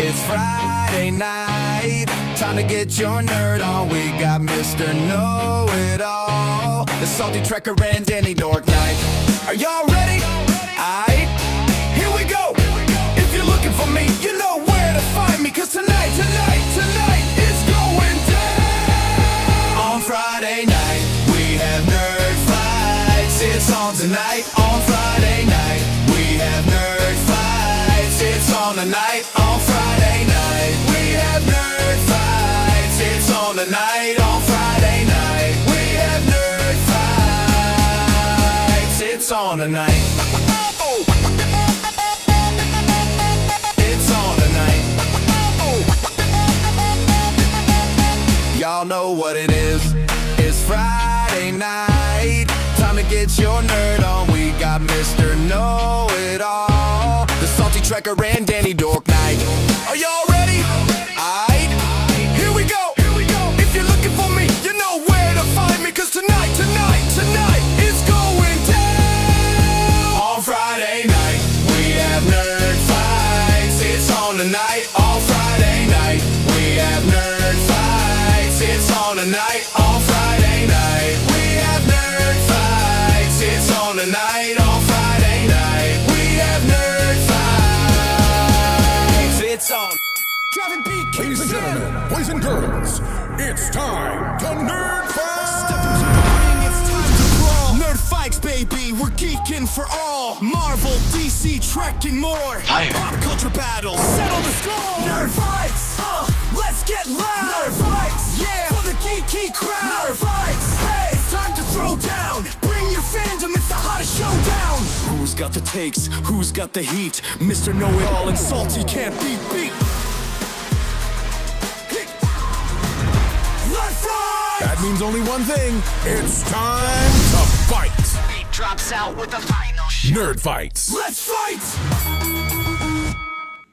It's Friday night, time to get your nerd on. We got Mr. Know-It-All, the SaltyTrekker and Danny Dork Night. Are y'all ready? Aight, here we go. If you're looking for me, you know where to find me. Cause tonight is going down. On Friday night, we have nerd fights. It's on tonight. On Friday night, we have nerd fights. It's on tonight. On Friday night, we have nerd fights. It's on tonight. On Friday night, we have nerd fights. It's on tonight. It's on tonight. Y'all know what it is. It's Friday night. Time to get your nerd on. We got Mr. Know-It-All, the SaltyTrekker and Danny Dork Night. Are y'all ready? Aight, here we go. If you're looking for me, you know where to find me. Cause tonight is going down. On Friday night, we have nerd fights. It's on tonight. On Friday night, we have nerd fights. It's on tonight. On Friday night, we have nerd fights. It's on tonight. On Friday night, we have nerd fights. It's on. Driving beat. Ladies and gentlemen, boys and girls, it's time to nerd Step fight! into the ring, it's time to brawl. Nerd fights, baby, we're geeking for all. Marvel, DC, Trek, and more. Pop culture battles, settle the score. Nerd fights, let's get loud. Nerd fights, yeah, for the geeky crowd. Nerd fights, hey, it's time to throw down. Bring your fandom, it's the hottest showdown. Who's got the takes? Who's got the heat? Mr. Know-It-All and Salty can't be beat. Let's fight! That means only one thing. It's time to fight! Beat drops out with the final shot. Nerd fights! Let's fight!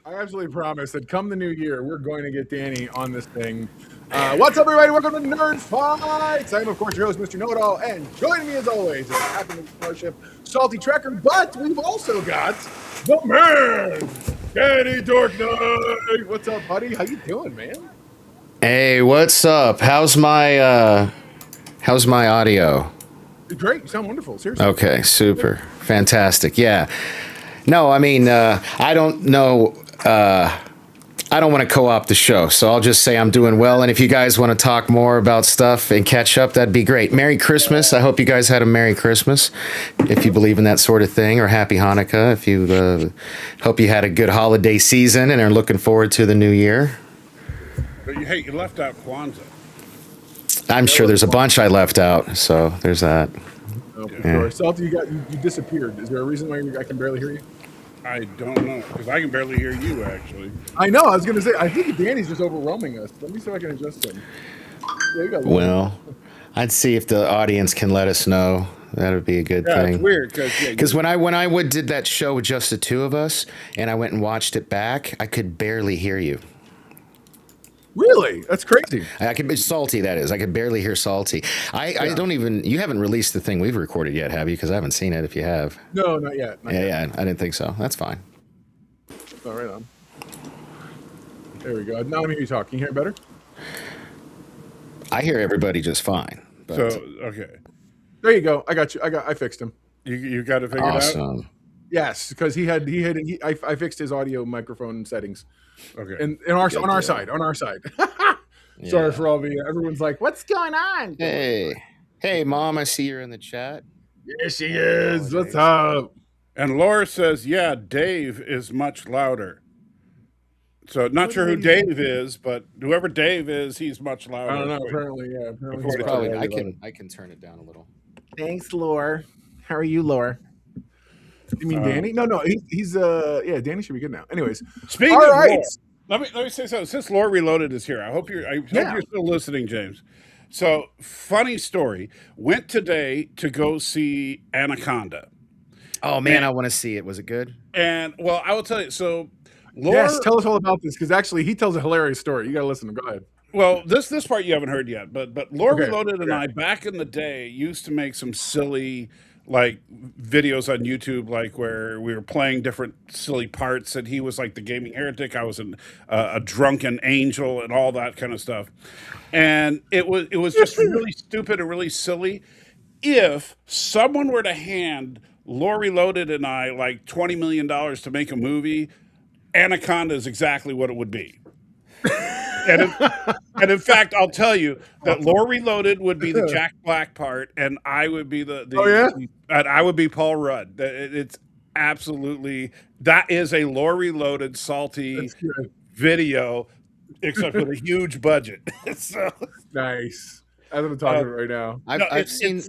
I absolutely promise that come the new year, we're going to get Danny on this thing. What's up, everybody? Welcome to Nerd Fights. I'm, of course, your host, Mr. Know-It-All, and joining me, as always, is the captain of the starship, SaltyTrekker, but we've also got the man, Danny Dork Night. What's up, buddy? How you doing, man? Hey, what's up? How's my audio? Great. You sound wonderful. Seriously. Okay, super. Fantastic. Yeah. No, I mean, I don't know. I don't want to co-opt the show, so I'll just say I'm doing well. And if you guys want to talk more about stuff and catch up, that'd be great. Merry Christmas. I hope you guys had a Merry Christmas, if you believe in that sort of thing, or Happy Hanukkah, if you hope you had a good holiday season and are looking forward to the new year. But you left out Kwanzaa. I'm sure there's a bunch I left out, so there's that. Oh, for sure. Salty, you disappeared. Is there a reason why I can barely hear you? I don't know, because I can barely hear you, actually. I know. I was going to say, I think Danny's just overwhelming us. Let me see if I can adjust him. Yeah, you got Well, I'd see if the audience can let us know. That would be a good Yeah, thing. it's weird, Because when I did that show with just the two of us, and I went and watched it back, I could barely hear you. Really? That's crazy. I could be Salty. That is, I could barely hear Salty. I don't even. You haven't released the thing we've recorded yet, have you? Because I haven't seen it. If you have, No, not yet. Not yet. yeah, I didn't think so. That's fine. Oh, right on. There we go. Now I'm hearing you talk. Can you hear it better? I hear everybody just fine. But So, okay. There you go. I got you. I fixed him. You got it figured out? awesome. Yes, because I fixed his audio microphone settings. Okay. And on our side. Sorry for all the everyone's like, what's going on? Hey, Mom, I see you're in the chat. Yes, she is. What's up? And Laura says, yeah, Dave is much louder. So not sure who Dave is, but whoever Dave is, he's much louder. I don't know. Apparently, yeah. Apparently It's he's Probably. louder. I can turn it down a little. Thanks, Laura. How are you, Laura? You mean Danny? No, he's yeah, Danny should be good now. Anyways, Speaking all of right. Laura, let me say something. Since Laura Reloaded is here, I hope you're still listening, James. So, funny story. Went today to go see Anaconda. Oh man, I want to see it. Was it good? And well, I will tell you. So, Laura, Yes, tell us all about this because actually he tells a hilarious story. You got to listen. Go ahead. well, this part you haven't heard yet, but Laura Okay, Reloaded and okay. I back in the day used to make some silly like videos on YouTube, like where we were playing different silly parts, and he was like the gaming heretic, I was a drunken angel, and all that kind of stuff. And it was just really stupid and really silly. If someone were to hand Laurie Loaded and I like $20 million to make a movie, Anaconda is exactly what it would be. And in fact, I'll tell you that Laurie Loaded would be the Jack Black part, and I would be and I would be Paul Rudd. It's absolutely, that is a Laurie Loaded salty video, except with a huge budget. So Nice. That's what I'm talking about right now. I've seen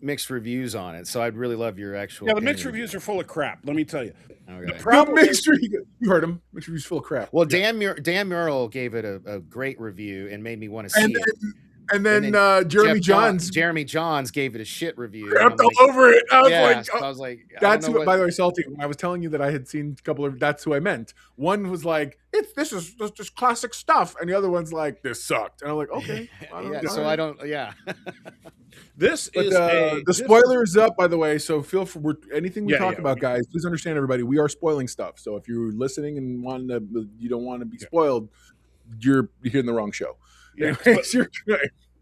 mixed reviews on it, so I'd really love your actual. Yeah, the mixed reviews are full of crap. Let me tell you. Okay. The problem is, You heard him. Mixed reviews full of crap. Well, Dan Murrell gave it a great review and made me want to see it. And then Jeremy Johns gave it a shit review. crapped all over it. I was like, that's who, by the way, Salty. When I was telling you that I had seen a couple of, that's who I meant. One was like, this is just classic stuff, and the other one's like, this sucked. And I'm like, okay. The spoiler is up, by the way. So feel for anything we talk about, guys. Please understand, everybody, we are spoiling stuff. So if you're listening and you don't want to be spoiled, you're hearing the wrong show. Yeah,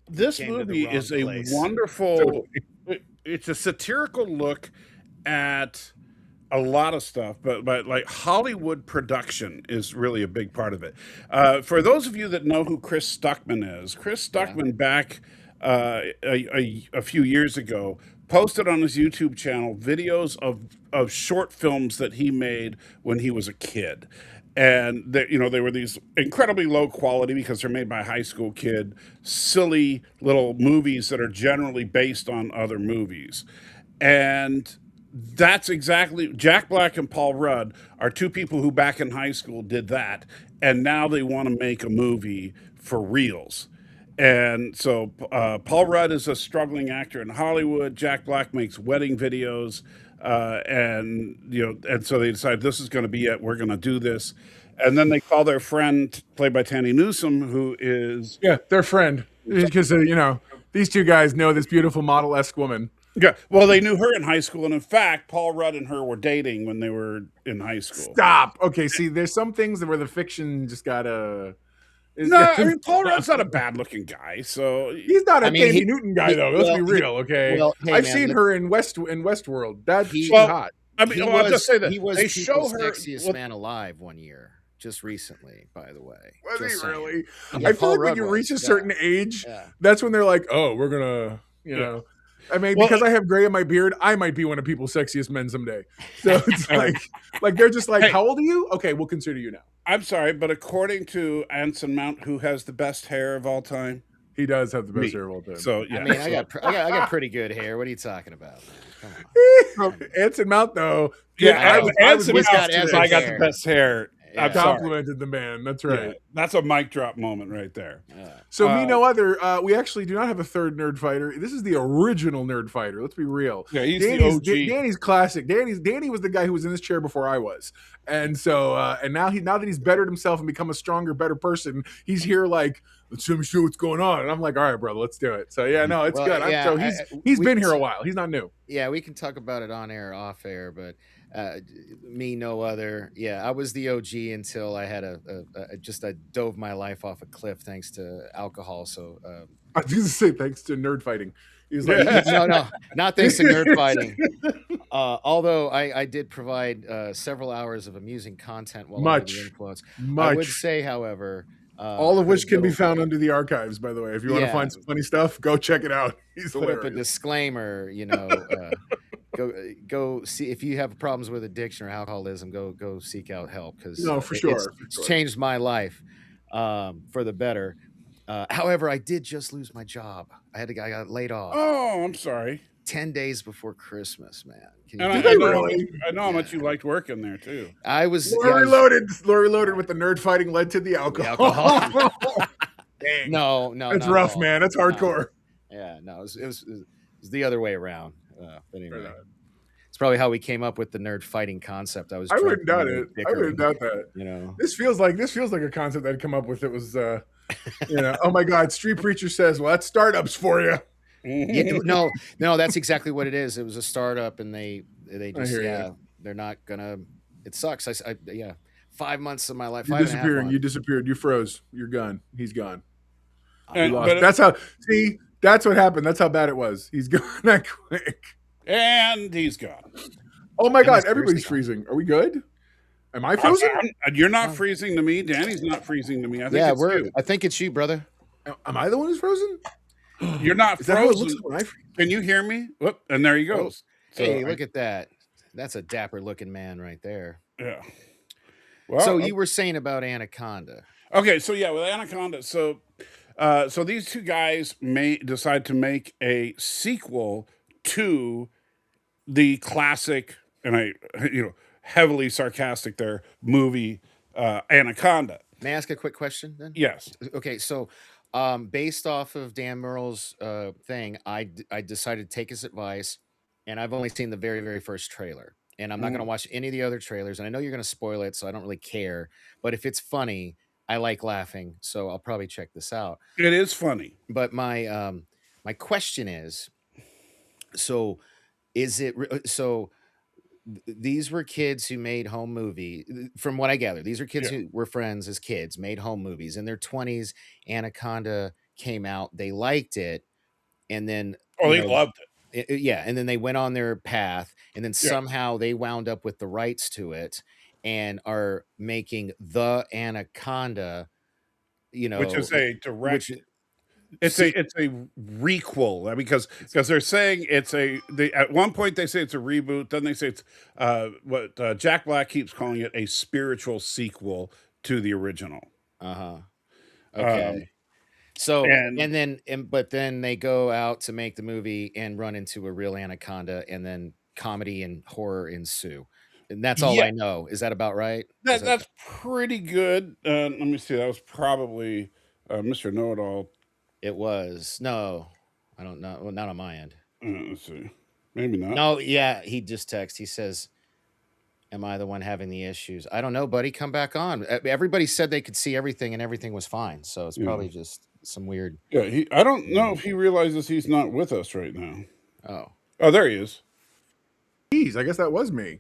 this movie is a wonderful. It's a satirical look at a lot of stuff, but like Hollywood production is really a big part of it. For those of you that know who Chris Stuckman is, Chris Stuckman back a few years ago posted on his YouTube channel videos of short films that he made when he was a kid. And they were these incredibly low quality, because they're made by a high school kid, silly little movies that are generally based on other movies. And that's exactly, Jack Black and Paul Rudd are two people who back in high school did that, and now they want to make a movie for reals. And so Paul Rudd is a struggling actor in Hollywood. Jack Black makes wedding videos. And so they decide this is going to be it. We're going to do this. And then they call their friend, played by Tandy Newsome, who is their friend, because these two guys know this beautiful model-esque woman. Yeah, well, they knew her in high school, and in fact, Paul Rudd and her were dating when they were in high school. Stop. Okay, see, there's some things where the fiction just gotta. I mean, Paul Rudd's not a bad-looking guy, so he's not a Tandy Newton guy, though. Let's be real, okay? I've seen her in Westworld. She's hot. I mean, I'll just say that he was they show her sexiest man alive one year, just recently, by the way. Was he really? Yeah, I feel like when you reach a certain age, that's when they're like, "Oh, we're gonna," I mean, because I have gray in my beard, I might be one of people's sexiest men someday. So it's like they're just like, "How old are you?" Okay, we'll consider you now. I'm sorry, but according to Anson Mount, who has the best hair of all time, he does have the best hair of all time. So yeah, I mean, I got pretty good hair. What are you talking about, man? Come on. Anson Mount, though. Anson Mount says I got the best hair. I complimented the man. That's right. Yeah, that's a mic drop moment right there. So me no other. We actually do not have a third nerd fighter. This is the original nerd fighter. Let's be real. Yeah, he's the OG. Danny's classic. Danny was the guy who was in this chair before I was, and so and now that he's bettered himself and become a stronger, better person, he's here like, let's show what's going on. And I'm like, all right, brother, let's do it. So yeah, no, it's good. So he's been here a while. He's not new. Yeah, we can talk about it on air, off air, but. Me no other. Yeah, I was the OG until I had I dove my life off a cliff thanks to alcohol. So I was going to say thanks to nerd fighting. He's like, no, not thanks to nerd fighting. Although I did provide several hours of amusing content while under the influence. I would say, however, all of which can be found under the archives. By the way, if you want to find some funny stuff, go check it out. He's put up a disclaimer, Go see if you have problems with addiction or alcoholism. Go seek out help, because it's changed my life for the better. However, I did just lose my job. I got laid off. Oh, I'm sorry. 10 days before Christmas, man. I know how much you liked working there too. I was Laurie Loaded with the nerd fighting led to the alcohol. Dang. No, it's rough, man. That's hardcore. Yeah, no, it was the other way around. But anyway, it's probably how we came up with the nerd fighting concept. I wouldn't doubt it. I wouldn't doubt that. This feels like a concept I'd come up with. It was, oh my God, Street Preacher says, well, that's startups for you. Yeah, no, that's exactly what it is. It was a startup, and they just hear ya. they're not gonna. It sucks. Yeah, 5 months of my life, You're 5.5 disappearing. months. You disappeared. You froze. You're gone. He's gone. I'm We gone. lost. That's how. See, that's what happened. That's how bad it was. He's gone that quick. And he's gone. Oh my And God! he's Everybody's seriously freezing. Are we good? Am I frozen? You're not freezing to me. Danny's not freezing to me. I think Yeah, it's you. I think it's you, brother. Am I the one who's frozen? You're not Is that how it frozen. looks when I freeze? Can you hear me? Whoop, and there he goes. Hey, look at that. That's a dapper looking man right there. Yeah. Well, So you were saying about Anaconda. okay, so yeah, with Anaconda, so these two guys may decide to make a sequel to the classic, and I heavily sarcastic there, movie Anaconda. May I ask a quick question then? Yes. Okay, so based off of Dan Merle's thing, I decided to take his advice, and I've only seen the very, very first trailer. And I'm not going to watch any of the other trailers. And I know you're going to spoil it, so I don't really care. But if it's funny, I like laughing, so I'll probably check this out. It is funny. But my question is, so is it so? These were kids who made home movie. From what I gather, these are kids who were friends as kids, made home movies in their 20s. Anaconda came out, they liked it, and then they loved it. And then they went on their path, and then somehow they wound up with the rights to it and are making the Anaconda, which is a direct. It's a requel because they're saying at one point they say it's a reboot, then they say it's what Jack Black keeps calling it, a spiritual sequel to the original. Okay. But then they go out to make the movie and run into a real anaconda, and then comedy and horror ensue. And that's all I know. Is that about right? That's pretty good. Let me see. That was probably Mr. Know-It-All. It was. No, I don't know. Well, not on my end. Let's see. Maybe not. No, yeah. He just texts. He says, am I the one having the issues? I don't know, buddy. Come back on. Everybody said they could see everything and everything was fine. So it's probably just some weird. Yeah, I don't know if he realizes he's not with us right now. Oh, there he is. Jeez, I guess that was me.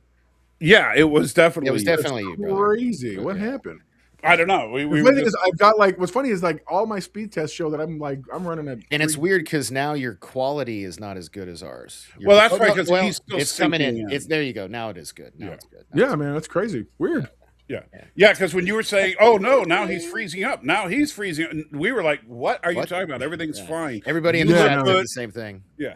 Yeah, it was definitely. It was definitely you, brother. Crazy. What happened? I don't know. I've got what's funny is all my speed tests show that I'm running at. And it's weird because now your quality is not as good as ours. Well, that's right, because he's still it's coming in. It's there. You go. Now it is good. Now it's good. Yeah, man, that's crazy. Weird. Yeah, because when you were saying, "Oh no, now he's freezing up," now he's freezing, and we were like, "What are you talking about? Everything's fine." Everybody in the chat did the same thing. Yeah,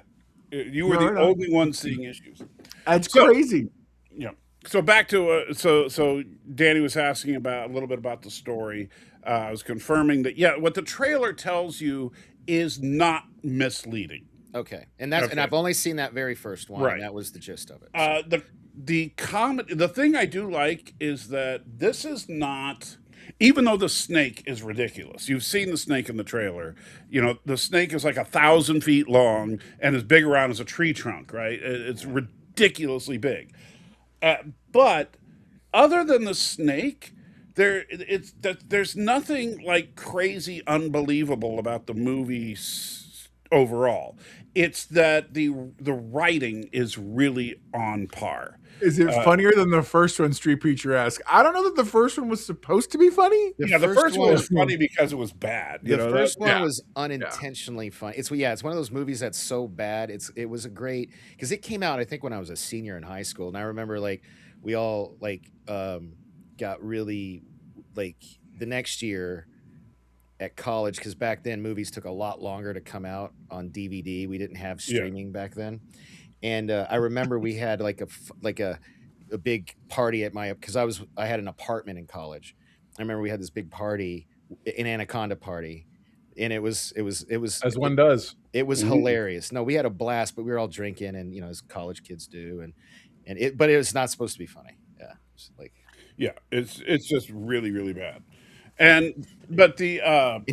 you were the only one seeing issues. That's crazy. Yeah. So back to so Danny was asking about a little bit about the story. I was confirming that what the trailer tells you is not misleading. Okay, and I've only seen that very first one. Right. And that was the gist of it. So. The comedy. The thing I do like is that this is not. Even though the snake is ridiculous, you've seen the snake in the trailer. The snake is like 1,000 feet long and as big around as a tree trunk. Right? It's ridiculously big. But other than the snake, there's nothing like crazy unbelievable about the movie overall. It's that the writing is really on par. Is it funnier than the first one, Street Preacher asked? I don't know that the first one was supposed to be funny. The first one was funny because it was bad. The first one was unintentionally funny. It's one of those movies that's so bad. It was a great, because it came out, I think, when I was a senior in high school, and I remember we all got really the next year at college, because back then movies took a lot longer to come out on DVD. We didn't have streaming back then. And I remember we had a big party at because I had an apartment in college. I remember we had this big party, an Anaconda party, and it was as one does. It was hilarious. No, we had a blast, but we were all drinking, and as college kids do, but it was not supposed to be funny. Yeah, it's just really, really bad. And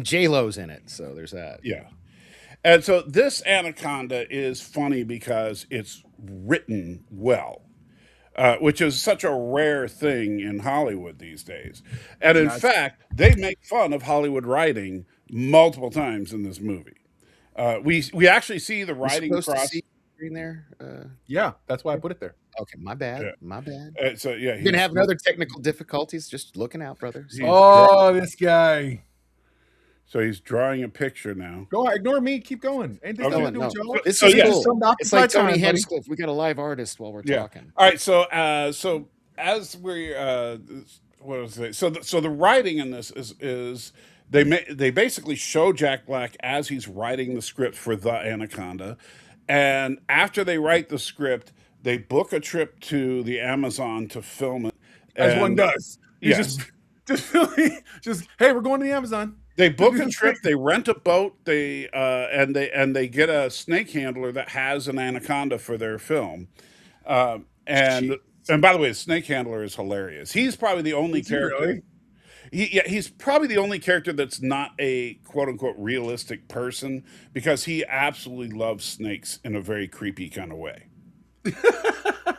J-Lo's in it, so there's that. Yeah. And so this Anaconda is funny because it's written well, which is such a rare thing in Hollywood these days. And in fact, they make fun of Hollywood writing multiple times in this movie. We actually see the We're riding supposed to across. see screen there. Yeah, that's why I put it there. Okay, my bad. Yeah. My bad. So yeah, You're gonna have another technical difficulties. Just looking out, brother. He's Oh, this guy. So he's drawing a picture now. Go on, ignore me. Keep going. Ain't this Okay. nothing to do with y'all? This So, is yeah. cool. It's like Tony time, buddy. Hinchcliffe. We got a live artist while we're talking. All right. So as we what was it? So the writing in this is they basically show Jack Black as he's writing the script for The Anaconda, and after they write the script, they book a trip to the Amazon to film it, As one does. He's Yes. just hey, we're going to the Amazon. They book a trip. They rent a boat. They get a snake handler that has an anaconda for their film. And by the way, the snake handler is hilarious. He's probably the only character. Really? He's probably the only character that's not a quote unquote realistic person, because he absolutely loves snakes in a very creepy kind of way. I think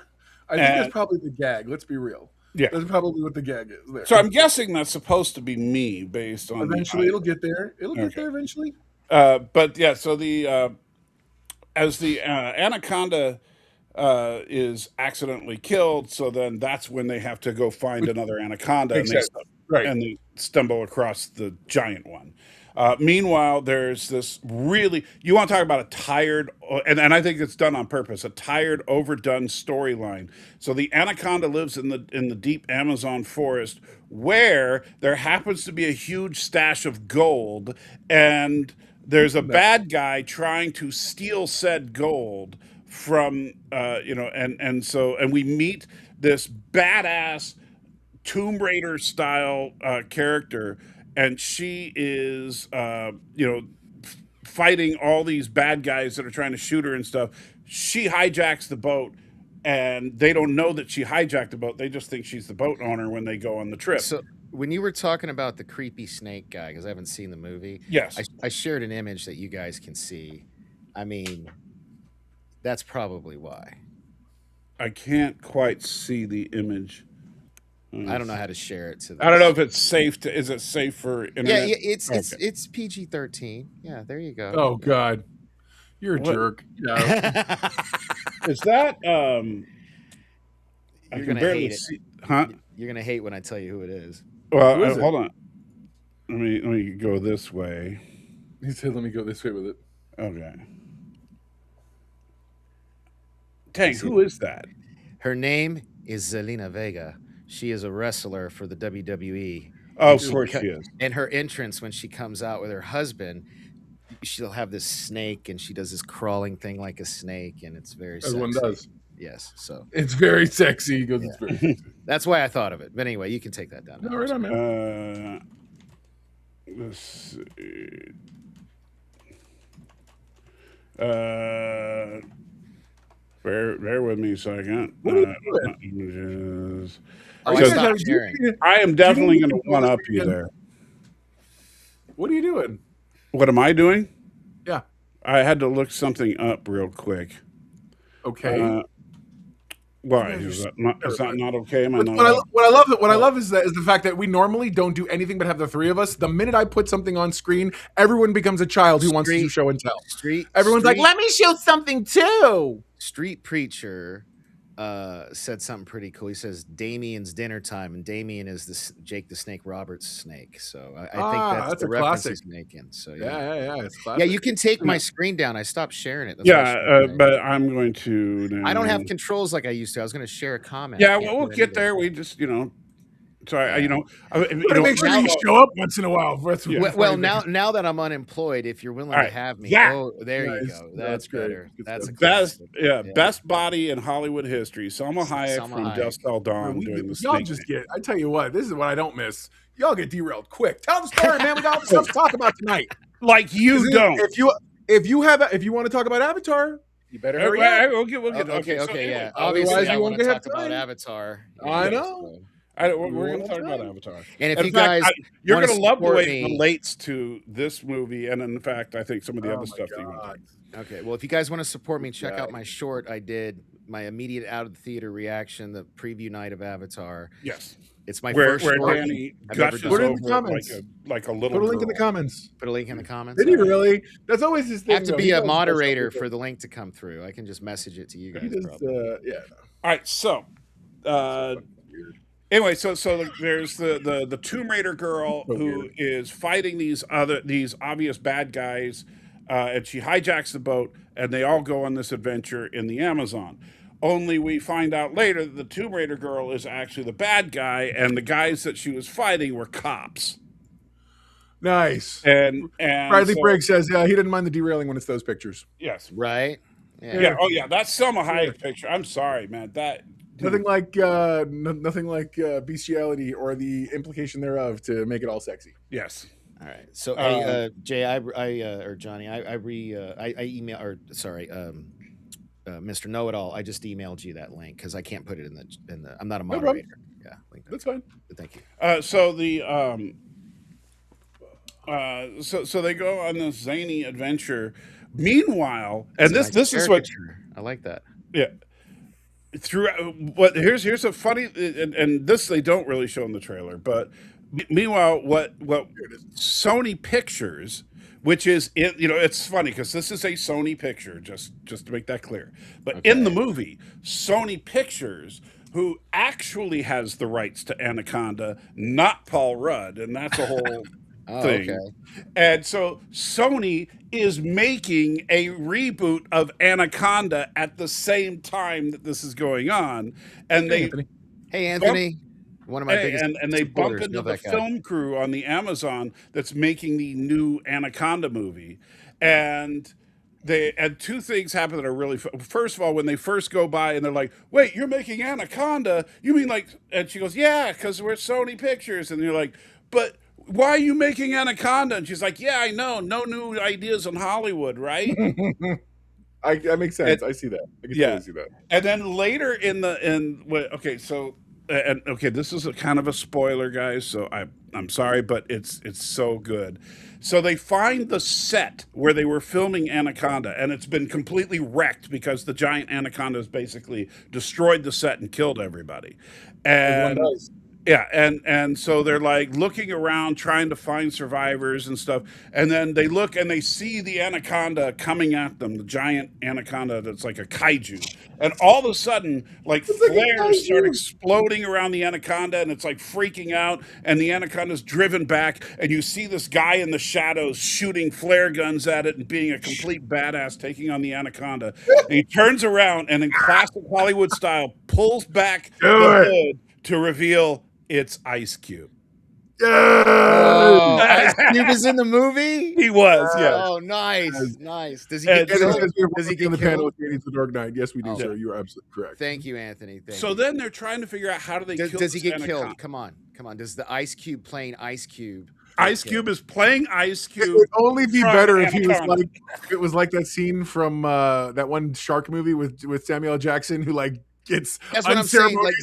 that's probably the gag. Let's be real. Yeah. That's probably what the gag is there. So I'm guessing that's supposed to be me based on Eventually it'll get there. It'll get there eventually. But yeah, so as the anaconda is accidentally killed, so then that's when they have to go find another anaconda, and they stumble across the giant one. Meanwhile, there's this you want to talk about a tired, and I think it's done on purpose, a tired, overdone storyline. So the anaconda lives in the deep Amazon forest, where there happens to be a huge stash of gold, and there's a bad guy trying to steal said gold from and we meet this badass Tomb Raider style character, and she is fighting all these bad guys that are trying to shoot her and stuff. She hijacks the boat, and they don't know that she hijacked the boat. They just think she's the boat owner when they go on the trip. So when you were talking about the creepy snake guy, because I haven't seen the movie, Yes. I shared an image that you guys can see. I mean, that's probably why. I can't quite see the image. I don't know how to share it to them. I don't know if it's safe to. Is it safe for internet? Yeah, it's PG-13. Yeah, there you go. Oh God, you're a jerk. Yeah. Is that You're gonna hate it. Huh? You're gonna hate when I tell you who it is. Well, Who is it? hold on. Let me go this way. He said, "Let me go this way with it." Okay. Dang, who is that? Her name is Zelina Vega. She is a wrestler for the WWE. Oh, of course she is. And her entrance, when she comes out with her husband, she'll have this snake, and she does this crawling thing like a snake, and it's very sexy. Everyone does. Yes, so It's very sexy. He goes, "It's very sexy." that's why I thought of it. But anyway, you can take that down. No, right on, man. Let's see. Bear with me a second. What are you Images. Oh, I So stopped sharing. I am definitely going to one up you there. What are you doing? What am I doing? Yeah. I had to look something up real quick. Okay. Why is that not okay? Am I not? What I love is the fact that we normally don't do anything but have the three of us. The minute I put something on screen, everyone becomes a child who wants to do show and tell. Everyone's like, "Let me show something too." Street Preacher said something pretty cool. He says Damien's dinner time, and Damien is this Jake the Snake Roberts snake. So I think that's the a reference classic. he's making. So Yeah. It's classic. yeah, you can take my screen down. I stopped sharing it. That's But I'm going to. Now. I don't have controls like I used to. I was going to share a comment. Yeah, well, we'll get there. We just, So make sure you show up once in a while. Well, now that I'm unemployed, if you're willing to have me, there you go. That's better. That's a best, best body in Hollywood history. Salma Hayek from Dusk Till Dawn doing the y'all snake. just get. I tell you what, this is what I don't miss. Y'all get derailed quick. Tell the story, man. We got stuff to talk about tonight. Like you don't. If you want to talk about Avatar, you better hurry up. We'll get. Okay, yeah. Otherwise, Obviously, I you want won't to have talk about time. Avatar. I know. We're going to talk about Avatar. And if in you fact, guys, you're going to love the way me, it relates to this movie, and in fact, I think some of the other stuff that you want. Okay, well, if you guys want to support me, check out my short. I did my immediate out of the theater reaction, the preview night of Avatar. Yes. It's my where first story Danny I've ever gushes done. Put it in the over it comments. like a little Put a link in the girl. comments. Put a link in the comments. Did he really? That's always his thing. I have to though. be He a does moderator stuff for the link to come through. I can just message it to you like guys. that. He does, probably. yeah. All right, so anyway, so there's the Tomb Raider girl who is fighting these obvious bad guys, and she hijacks the boat, and they all go on this adventure in the Amazon. Only we find out later that the Tomb Raider girl is actually the bad guy, and the guys that she was fighting were cops. Nice. And Bradley Briggs says, yeah, he didn't mind the derailing when it's those pictures. Yes. Right. Yeah. Oh yeah, that's Selma Hayek picture. I'm sorry, man. Nothing like bestiality or the implication thereof to make it all sexy. Yes. All right. So hey, Jay, or Johnny, Mr. Know-It-All, I just emailed you that link because I can't put it in the. I'm not a moderator. Yeah, that's fine. Thank you. So they go on this zany adventure. Meanwhile, and this is what I like that. Yeah. Here's a funny, and this they don't really show in the trailer, but meanwhile, what Sony Pictures, which is it's funny because this is a Sony picture, just to make that clear. But in the movie, Sony Pictures, who actually has the rights to Anaconda, not Paul Rudd, and that's a whole thing. Okay. And so Sony is making a reboot of Anaconda at the same time that this is going on, and Hey Anthony. One of my biggest and they bump into the film crew on the Amazon that's making the new Anaconda movie, and two things happen that are really first of all, when they first go by and they're like, wait, you're making Anaconda, you mean like, and she goes, yeah, because we're Sony Pictures, and you're like, but why are you making Anaconda? And she's like, yeah, I know, no new ideas in Hollywood, right? That makes sense. I see that. I can totally see that. And then later this is a kind of a spoiler, guys, so I'm sorry, but it's so good. So they find the set where they were filming Anaconda, and it's been completely wrecked because the giant anaconda has basically destroyed the set and killed everybody. And yeah, and so they're like looking around trying to find survivors and stuff, and then they look and they see the anaconda coming at them, the giant anaconda that's like a kaiju, and all of a sudden like flares start exploding around the anaconda, and it's like freaking out, and the anaconda's driven back, and you see this guy in the shadows shooting flare guns at it and being a complete badass, taking on the anaconda. And he turns around and in classic Hollywood style pulls back the hood to reveal it's Ice Cube. Oh, Ice Cube is in the movie? He was, yeah. Oh, nice. Does he get killed? Does he get the panel with the Dark Knight? Yes, we do, sir. You are absolutely correct. Thank you, Anthony. Then they're trying to figure out how do they kill Does he get killed? Come on. Does the Ice Cube playing Ice Cube? Ice Cube is playing Ice Cube. It would only be better if he was like, it was like that scene from that one shark movie with Samuel L. Jackson who like gets. That's what I'm saying. Like,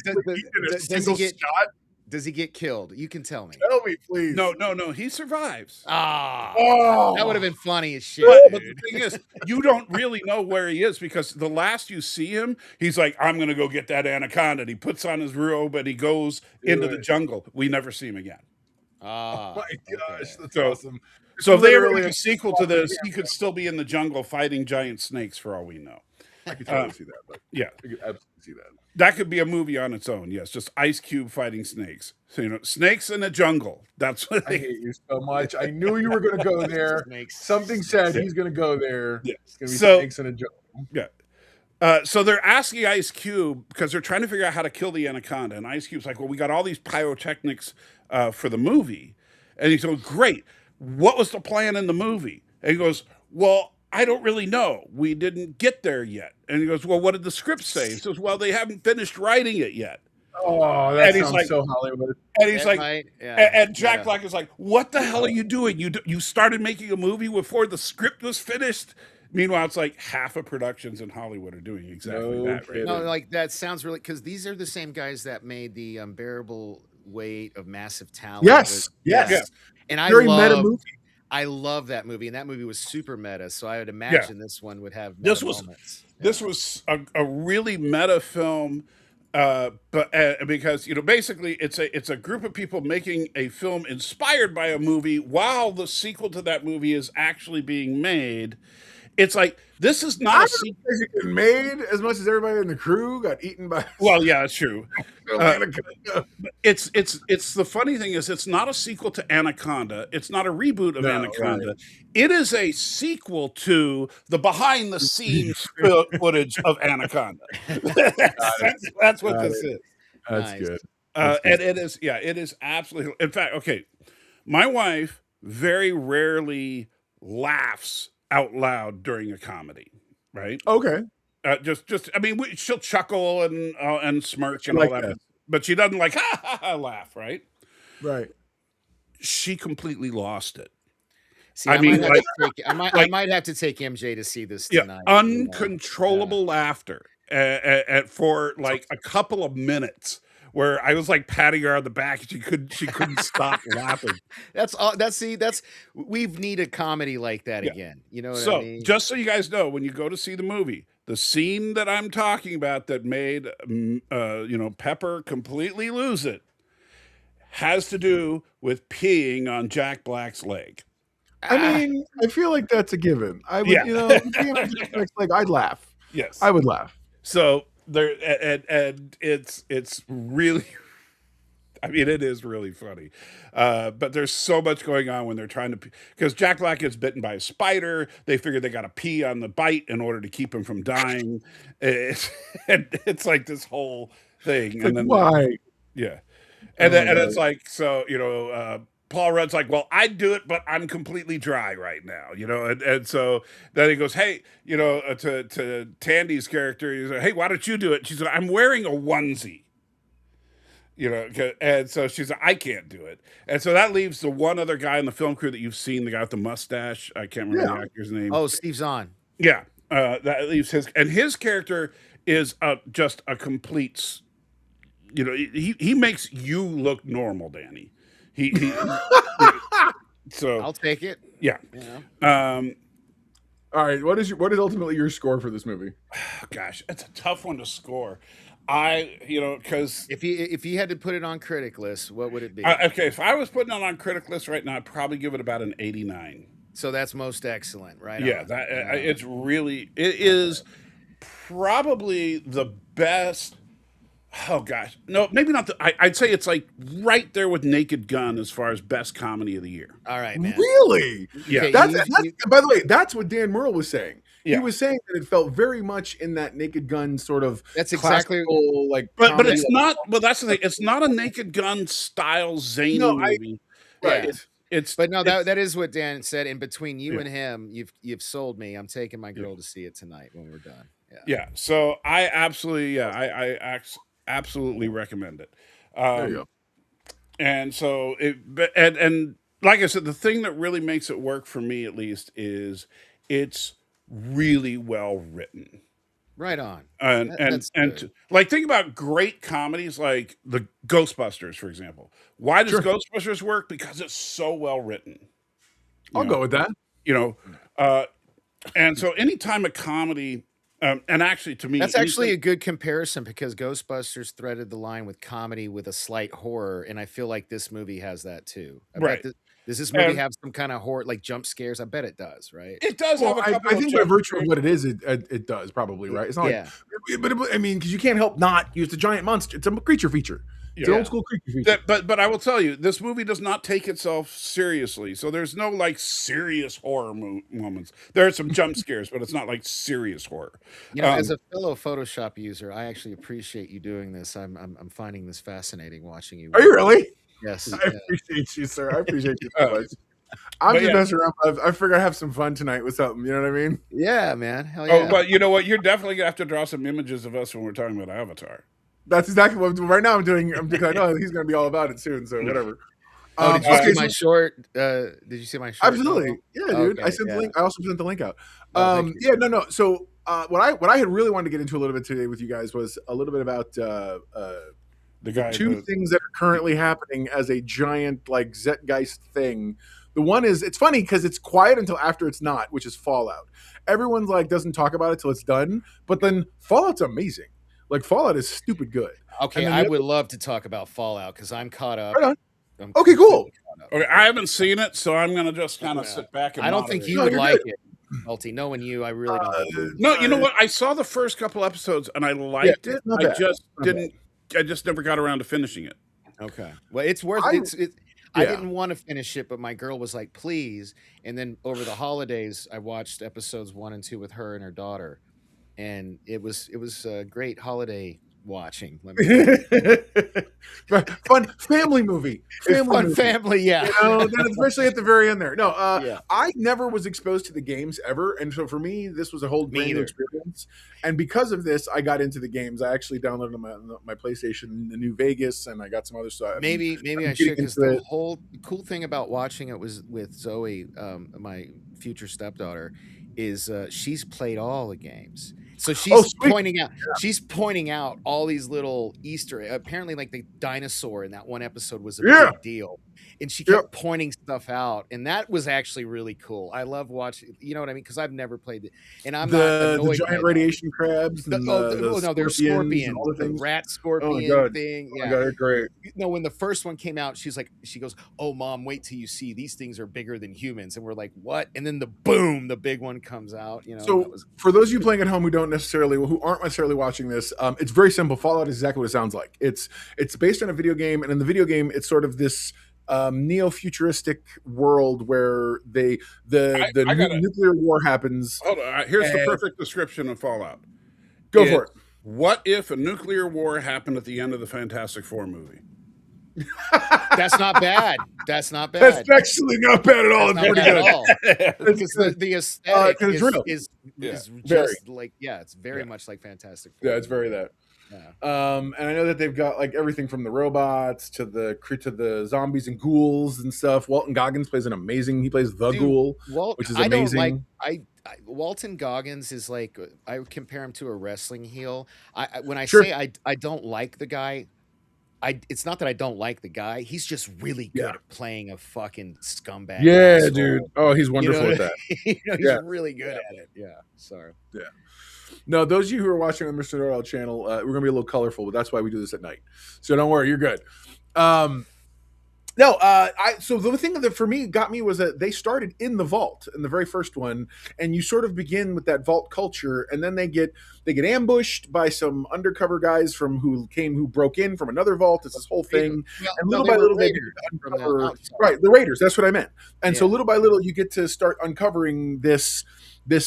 does he get killed? You can tell me. Tell me, please. No. He survives. That would have been funny as shit. But the thing is, you don't really know where he is because the last you see him, he's like, I'm going to go get that anaconda. And he puts on his robe and he goes into the jungle. We never see him again. Oh my gosh, that's awesome. So if they ever make a sequel to this, he could still be in the jungle fighting giant snakes for all we know. I can totally see that. But yeah, I could absolutely see that. That could be a movie on its own. Yes, just Ice Cube fighting snakes. So snakes in a jungle. That's what I hate you so much. I knew you were going to go there. Something said he's going to go there. Yeah. It's going to be snakes in a jungle. Yeah. So they're asking Ice Cube because they're trying to figure out how to kill the anaconda, and Ice Cube's like, "Well, we got all these pyrotechnics for the movie," and he goes, "Great. What was the plan in the movie?" And he goes, "Well, I don't really know. We didn't get there yet." And he goes, "Well, what did the script say?" He says, "Well, they haven't finished writing it yet." Oh, that sounds like, so Hollywood. And he's like, and Jack Black is like, "What the hell are you doing? You started making a movie before the script was finished?" Meanwhile, it's like half of productions in Hollywood are doing exactly that. Right? No, like that sounds really, because these are the same guys that made the Unbearable Weight of Massive Talent. Yes. And I love that movie, and that movie was super meta. So I would imagine this one would have moments. This was a really meta film But because basically it's a group of people making a film inspired by a movie while the sequel to that movie is actually being made. It's like this is not a sequel. It made as much as everybody in the crew got eaten by. Well, yeah, it's true. It's the funny thing is it's not a sequel to Anaconda. It's not a reboot of Anaconda. Right. It is a sequel to the behind the scenes footage of Anaconda. That's what this is. That's good. And it is absolutely. In fact, okay, my wife very rarely laughs out loud during a comedy, right? Okay. I mean, she'll chuckle and smirk and all that, but she doesn't like ha ha ha laugh, right? Right. She completely lost it. See, I might have to take MJ to see this tonight. Yeah, uncontrollable laughter for like a couple of minutes, where I was like patting her on the back and she couldn't stop laughing. We need a comedy like that again. You know what I mean? Just so you guys know, when you go to see the movie, the scene that I'm talking about that made Pepper completely lose it has to do with peeing on Jack Black's leg. I mean, I feel like that's a given. I would, I'd laugh. Yes, I would laugh. So there, and it's really, I mean, it is really funny. But there's so much going on when they're trying to, because Jack Black gets bitten by a spider. They figure they got to pee on the bite in order to keep him from dying. It's like this whole thing. And then why? Yeah. And it's like, so, Paul Rudd's like, well, I'd do it, but I'm completely dry right now, and so then he goes, hey, to Tandy's character, he's like, hey, why don't you do it? She's like, I'm wearing a onesie, and so she's like, I can't do it. And so that leaves the one other guy in the film crew that you've seen, the guy with the mustache. I can't remember the actor's name. Oh, Steve Zahn. Yeah. That leaves his character is just a complete, he makes you look normal, Danny. So I'll take it. Yeah. All right. What is ultimately your score for this movie? Gosh, it's a tough one to score. Because if you had to put it on Criticless, what would it be? Okay, if I was putting it on Criticless right now, I'd probably give it about an 89. So that's most excellent, right? Yeah, it is probably the best. Oh gosh, no, maybe not. I'd say it's like right there with Naked Gun as far as best comedy of the year. All right, man. Really? Yeah. That's by the way, that's what Dan Merle was saying. Yeah. He was saying that it felt very much in that Naked Gun sort of. That's exactly like. But it's not. Well, that's the thing. It's not a Naked Gun style zany movie. Right. Yeah. That is what Dan said. And between you and him, you've sold me. I'm taking my girl to see it tonight when we're done. Yeah. So I absolutely, absolutely recommend it. There you go. And so and like I said, the thing that really makes it work for me, at least, is it's really well written. Right on. And like, think about great comedies like the Ghostbusters, for example. Why does Ghostbusters work? Because it's so well written. I'll go with that. And so anytime a comedy, and actually to me, that's actually a good comparison, because Ghostbusters threaded the line with comedy with a slight horror, and I feel like this movie has that too. Does this movie have some kind of horror, like jump scares? I bet it does, right? It does have a couple. I think by virtue of what it is, it does probably, right? It's not but I mean, because you can't help not use the giant monster. It's a creature feature. It's an old school creature feature. But I will tell you, this movie does not take itself seriously. So there's no like serious horror moments. There are some jump scares, but it's not like serious horror. As a fellow Photoshop user, I actually appreciate you doing this. I'm finding this fascinating watching you. Are you really? Yes. I appreciate you, sir. I appreciate you so much. I'm just messing around. I figured I'd have some fun tonight with something. You know what I mean? Yeah, man. Hell yeah. Oh, but you know what? You're definitely gonna have to draw some images of us when we're talking about Avatar. That's exactly what right now I'm doing. I know he's going to be all about it soon, so whatever. Did you see my short? Did you see my short? Absolutely, yeah, dude. Okay, I sent the link. I also sent the link out. So what I had really wanted to get into a little bit today with you guys was a little bit about the two things that are currently happening as a giant like Zeitgeist thing. The one is, it's funny because it's quiet until after it's not, which is Fallout. Everyone's like doesn't talk about it till it's done, but then Fallout's amazing. Like Fallout is stupid good. Okay, I would love to talk about Fallout because I'm caught up. Right on. I'm Okay, cool. Okay, I haven't seen it, so I'm gonna just kind of sit back and I don't think you No, would you're like good. it, Salty. Knowing you, I really don't. No, you know what? I saw the first couple episodes and I liked it. not I bad. just Not didn't. I just never got around to finishing it. Okay, well, it's worth it. I didn't want to finish it, but my girl was like, "Please." And then over the holidays, I watched episodes 1 and 2 with her and her daughter, and it was a great holiday watching. Let me Fun family movie. Family, yeah. You know, then especially at the very end there. No, Yeah. I never was exposed to the games ever, and so for me, this was a whole brand new either. experience. And because of this, I got into the games. I actually downloaded my PlayStation, the New Vegas, and I got some other stuff. Maybe I should, because the whole cool thing about watching it was with Zoe, my future stepdaughter, is she's played all the games. So she's pointing out all these little Easter eggs. Apparently, like the dinosaur in that one episode was a big deal, and she kept pointing stuff out, and that was actually really cool. I love watching. You know what I mean? Because I've never played it, and I'm not annoyed the giant radiation crabs. There's scorpion, the rat scorpion thing. Oh my God, they're great. No, when the first one came out, she goes, "Oh, Mom, wait till you see these things are bigger than humans," and we're like, "What?" And then the big one comes out. You know. So for those of you playing at home who aren't necessarily watching this, it's very simple. Fallout is exactly what it sounds like. It's based on a video game, and in the video game, it's sort of this neo-futuristic world where nuclear war happens. Hold on, here's the perfect description of Fallout. Go for it. What if a nuclear war happened at the end of the Fantastic Four movie? That's not bad. That's not bad. That's actually not bad at all. It's pretty good. Because the aesthetic it's real. is very. just like, it's very much like Fantastic Four. Yeah, it's very that. Yeah. And I know that they've got like everything from the robots to the zombies and ghouls and stuff. Walton Goggins plays he plays the ghoul, which is amazing. Walton Goggins is like, I would compare him to a wrestling heel. When I Sure. say I don't like the guy, it's not that I don't like the guy. He's just really good at playing a fucking scumbag. Yeah, asshole. dude. Oh, he's wonderful at that. He's really good at it. Yeah. Sorry. Yeah. No, those of you who are watching on the Mr. Norrell channel, we're going to be a little colorful, but that's why we do this at night. So don't worry, you're good. So the thing that for me got me was that they started in the vault in the very first one, and you sort of begin with that vault culture, and then they get ambushed by some undercover guys who broke in from another vault. It's this whole thing, and little by little they uncover, right, the Raiders. That's what I meant. And so little by little you get to start uncovering this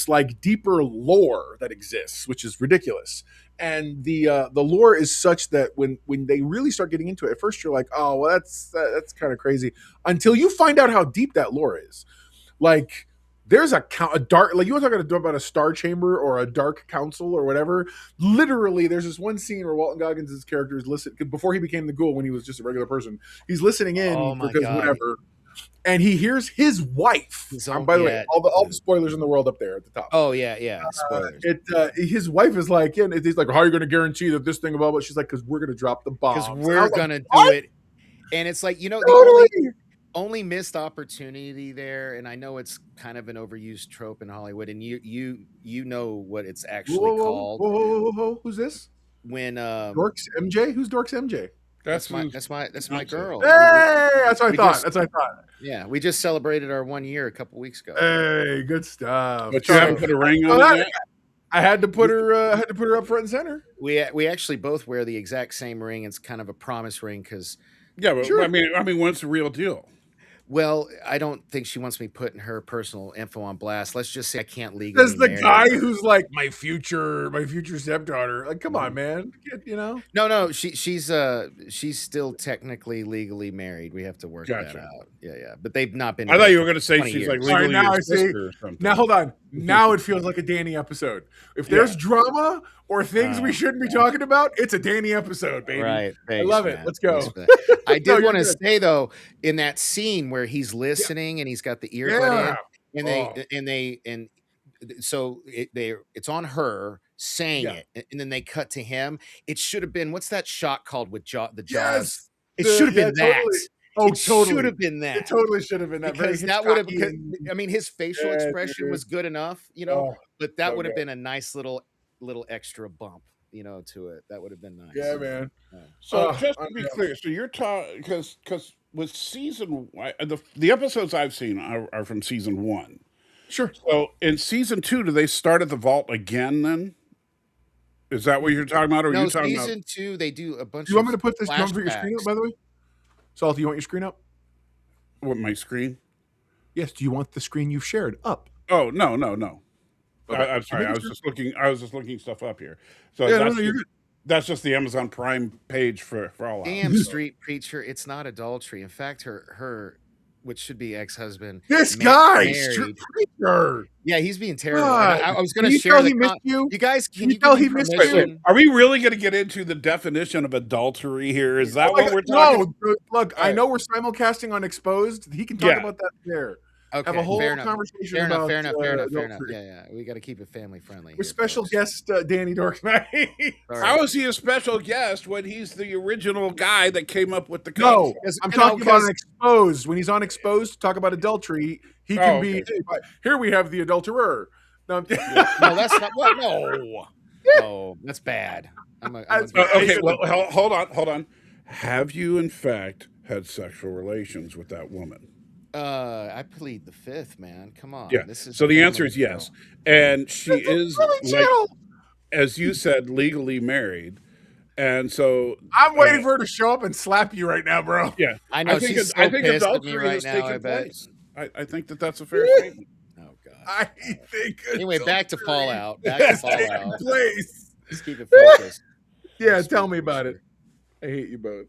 like deeper lore that exists, which is ridiculous. And the lore is such that when they really start getting into it, at first you're like, oh, well, that's kind of crazy, until you find out how deep that lore is. Like, there's a dark, like you want to talk about a star chamber or a dark council or whatever. Literally, there's this one scene where Walton Goggins' character is listening before he became the ghoul, when he was just a regular person. He's listening in whatever. And he hears his wife. By the way, all the spoilers in the world up there at the top. Oh yeah, spoilers. His wife is like, he's like, how are you going to guarantee that this thing about? But she's like, because we're going to drop the bomb. Because we're going to do it. And it's like, the only missed opportunity there, and I know it's kind of an overused trope in Hollywood, and you know what it's actually called. Whoa, who's this? When Dorks MJ? Who's Dorks MJ? That's my girl. Hey, that's what I thought. Yeah, we just celebrated our 1 year a couple weeks ago. Hey, good stuff. But you haven't put a ring on it. I had to put her up front and center. We actually both wear the exact same ring. It's kind of a promise ring because. Yeah, but I mean, what's the real deal? Well, I don't think she wants me putting her personal info on blast. Let's just say I can't legally. There's the guy who's like my future stepdaughter. Like, come on, man. No. She's still technically legally married. We have to work that out. Yeah. But they've not been. I thought you were going to say she's years. like legally your sister or something. Now hold on. Now it feels like a Danny episode. If there's drama or things we shouldn't be talking about, it's a Danny episode, baby. Right. I love it. Let's go. I did want to say though, in that scene where he's listening and he's got the earbud in, so it's on her saying it, and then they cut to him. It should have been, what's that shot called with the Jaws? Yes, it should have been that. Totally. Oh, it should have been that. It totally should have been that. Because that would have. I mean, his facial expression was good enough, but that would have been a nice little extra bump. to it. That would have been nice. Yeah, man. So just to be clear, so you're talking because with season the episodes I've seen are from season 1. Sure. So in season 2, do they start at the vault again? Then is that what you're talking about? Or No, are you talking season 2 they do a bunch. Do you want me to put this? Do you want me to put your screen up, flashbacks. by the way? Salty, you want your screen up? What, my screen? Yes. Do you want the screen you've shared up? Oh no. Okay. I'm sorry. I was just looking stuff up here. So Yeah, you're good. that's just the Amazon Prime page for all. Damn, street preacher! It's not adultery. In fact, her which should be ex-husband. This guy, married. street preacher. Yeah, he's being terrible. God. I was going Can to you share tell the he missed you? You guys, can you tell give he me missed you? permission? Are we really going to get into the definition of adultery here? Is that what we're talking? No, look, I know we're simulcasting on Exposed. He can talk about that there. Okay, Have a whole fair enough. conversation Fair enough. about Fair enough. Fair enough. Fair enough. adultery. Yeah. We got to keep it family friendly. With special guest Danny Dorknight. How is he a special guest when he's the original guy that came up with the No, concept? I'm talking about an Exposed. When he's on Exposed to talk about adultery, he can be. Here we have the adulterer. No, no, that's not. What? No, that's bad. Okay, well, hold on. Have you in fact had sexual relations with that woman? I plead the fifth, man. Come on. Yeah. So the answer is yes, and she is, like, as you said, legally married, and so I'm waiting for her to show up and slap you right now, bro. Yeah, I know. She's so pissed at me right now. I bet. I think that's a fair statement. Oh God. I think. Anyway, back to Fallout. Back to Fallout. Place. Just keep it focused. Yeah, tell me about it. I hate you both.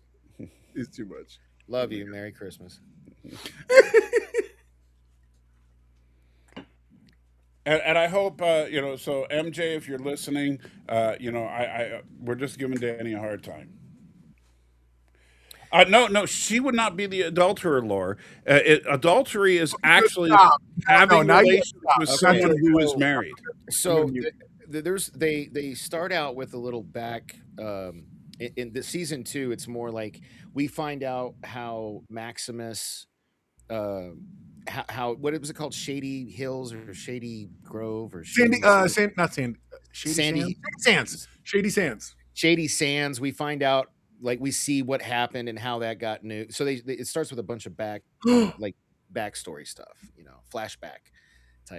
It's too much. Love you. Merry Christmas. And I hope So MJ, if you're listening, we're just giving Danny a hard time. No, she would not be the adulterer, Lore. Adultery is actually having relations with someone who is married. So they start out with a little back. In the season 2, it's more like we find out how Maximus, how what was it called, Shady Hills or Shady Grove or Shady Shady Sands. We find out, like, we see what happened and how that got new. So it starts with a bunch of backstory stuff, flashback.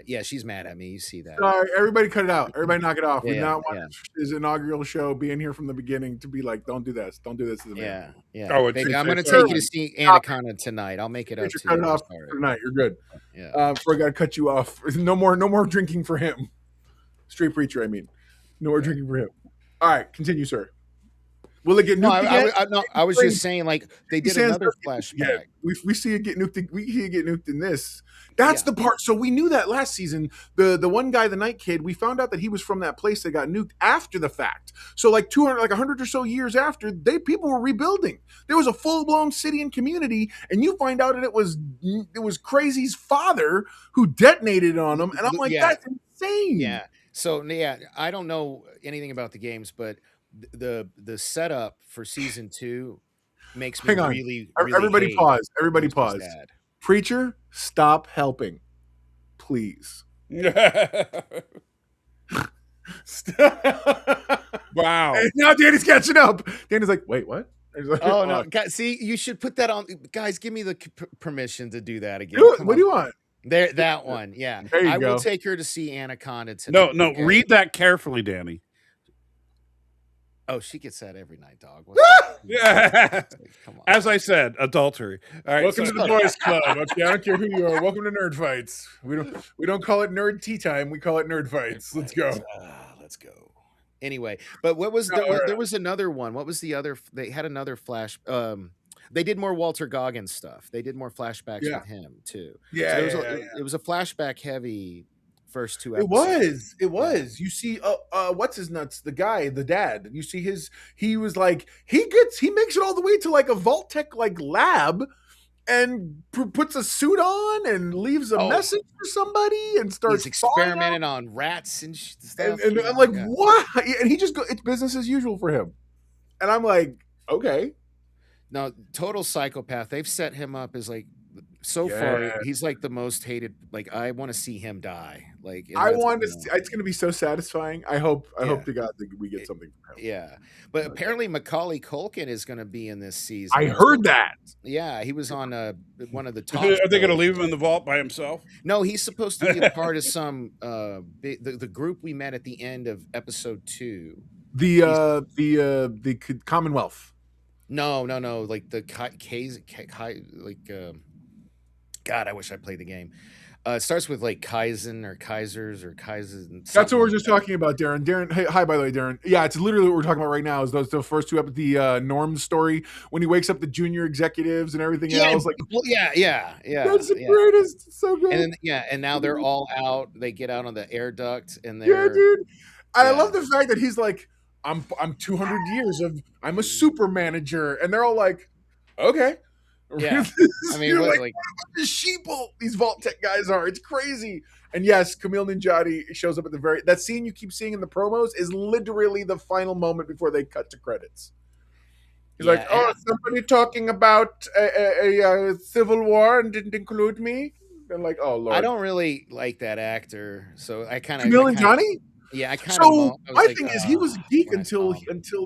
Yeah, she's mad at me. You see that? Sorry, everybody cut it out. Everybody knock it off. Yeah, we not want his inaugural show being here from the beginning to be like, don't do this. Don't do this to the man. Yeah. Oh, Baby, I'm going to take you to see Anaconda tonight. I'll make it up to you. Cut it off tonight. You're good. Yeah. Before I got to cut you off. No more drinking for him. Street preacher, I mean. No more drinking for him. All right, continue, sir. Will it get nuked again? I was just saying, like, they did another flashback. Yeah, we see it get nuked. We see it get nuked in this. That's the part. So we knew that last season. The one guy, the night kid, we found out that he was from that place that got nuked after the fact. So like 100 or so years after, people were rebuilding. There was a full blown city and community, and you find out that it was Crazy's father who detonated on him. And I'm like, that's insane. Yeah. So I don't know anything about the games, but the setup for season 2 makes me really everybody pause. Everybody pause. Sad. Preacher, stop helping, please. Wow. And now Danny's catching up. Danny's like, wait, what? Like, oh no! See, you should put that on. Guys, give me the permission to do that again. What do you want? There, that one. Yeah, I will take her to see Anaconda tonight. No, read that carefully, Danny. Oh, she gets that every night, dog. Yeah. Come on. As I said, adultery. All right, welcome to the boys' club. Okay, I don't care who you are. Welcome to Nerd Fights. We don't call it Nerd Tea Time. We call it Nerd Fights. Let's go. Let's go. Anyway, but what was there was another one. What was the other? They had another flash. They did more Walter Goggins stuff. They did more flashbacks with him too. Yeah, It was a flashback heavy first 2 episodes. It was. You see, what's his nuts? The guy, the dad. You see he was like, he makes it all the way to like a Vault-Tec like lab and puts a suit on and leaves a message for somebody and starts experimenting on rats and stuff. And I'm like, what? And he just it's business as usual for him. And I'm like, okay. Now, total psychopath. They've set him up as like So far, Yeah. he's like the most hated. Like, I want to see him die. Like, and I that's, want to see, it's going to be so satisfying. I hope yeah, to God that we get something from him. yeah. But apparently, Macaulay Culkin is going to be in this I season. heard that. Yeah, he was on one of the Are top they going to shows. leave him in the vault by himself? No, he's supposed to be a part of some the group we met at the end of episode 2. The Commonwealth. No, like the God, I wish I played the game. It starts with like Kaizen or Kaisers or Kaizen. That's what we're just talking about, Darren. Darren, hey, hi, by the way, Darren. Yeah, it's literally what we're talking about right now. Is the first two the Norm story when he wakes up the junior executives and everything else. Like, yeah. that's the greatest. It's so good. And then, and now they're all out. They get out on the air duct and yeah, they're dude. I love the fact that he's like, I'm 200 years of I'm a super manager, and they're all like, okay. Yeah. I mean, you're what, like the sheeple these Vault Tech guys are. It's crazy. And yes, Camille Ninjadi shows up at the that scene you keep seeing in the promos is literally the final moment before they cut to credits. He's like, "Oh, somebody talking about a civil war and didn't include me." And like, "Oh Lord." I don't really like that actor, so I kind of Camille Ninjadi. Yeah, I kind So of. my thing is, he was a geek until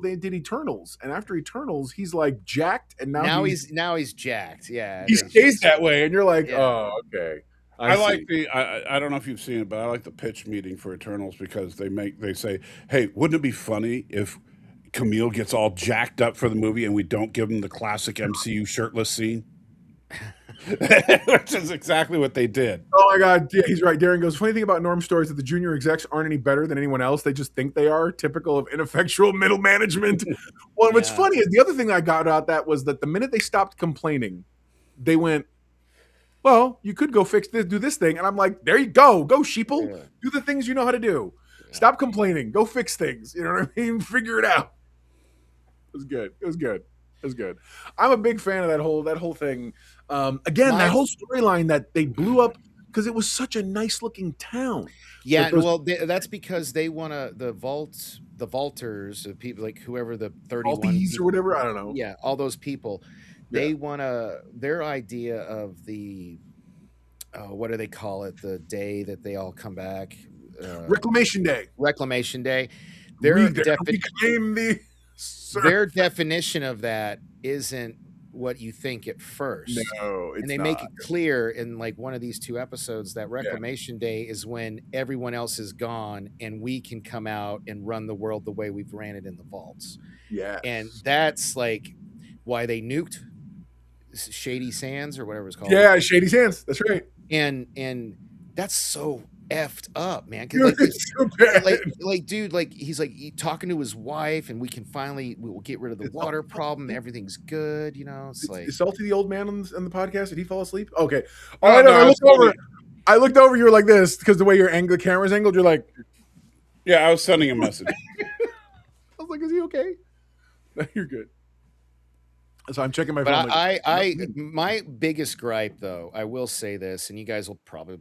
they did Eternals, and after Eternals, he's like jacked, and now he's jacked. Yeah, he stays that way, and you're like, oh, okay. I like I don't know if you've seen it, but I like the pitch meeting for Eternals because they say, hey, wouldn't it be funny if Camille gets all jacked up for the movie and we don't give him the classic MCU shirtless scene? Which is exactly what they did. Oh my God, yeah, he's right. Darren goes, funny thing about Norm stories that the junior execs aren't any better than anyone else. They just think they are, typical of ineffectual middle management. Well, what's funny is the other thing I got out that was that the minute they stopped complaining, they went, well, you could go fix this, do this thing. And I'm like, there you go. Go, sheeple. Yeah. Do the things you know how to do. Yeah. Stop complaining. Go fix things. You know what I mean? Figure it out. It was good. It was good. It was good. I'm a big fan of that whole thing. Again, that whole storyline that they blew up because it was such a nice looking town. Yeah, that's because they want to the vaulters, the people like whoever the 31 or whatever. I don't know. Yeah, all those people. They want to their idea of the what do they call it? The day that they all come back. Reclamation Day. Reclamation Day. Their definition of that isn't what you think at first. No, and they make it clear in like one of these 2 episodes that Reclamation Day is when everyone else is gone and we can come out and run the world the way we've ran it in the vaults. Yeah. And that's like why they nuked Shady Sands or whatever it's called. Yeah, Shady Sands. That's right. And that's so effed up, man. Dude, it's so bad. Dude, he's like talking to his wife, and we'll get rid of the water problem. Everything's good, you know. It's like, is Salty the old man on the podcast? Did he fall asleep? Okay. I looked over. You were like this because the way the camera's angled. You're like, yeah. I was sending a message. I was like, is he okay? No, you're good. So I'm checking my phone. But my biggest gripe, though, I will say this, and you guys will probably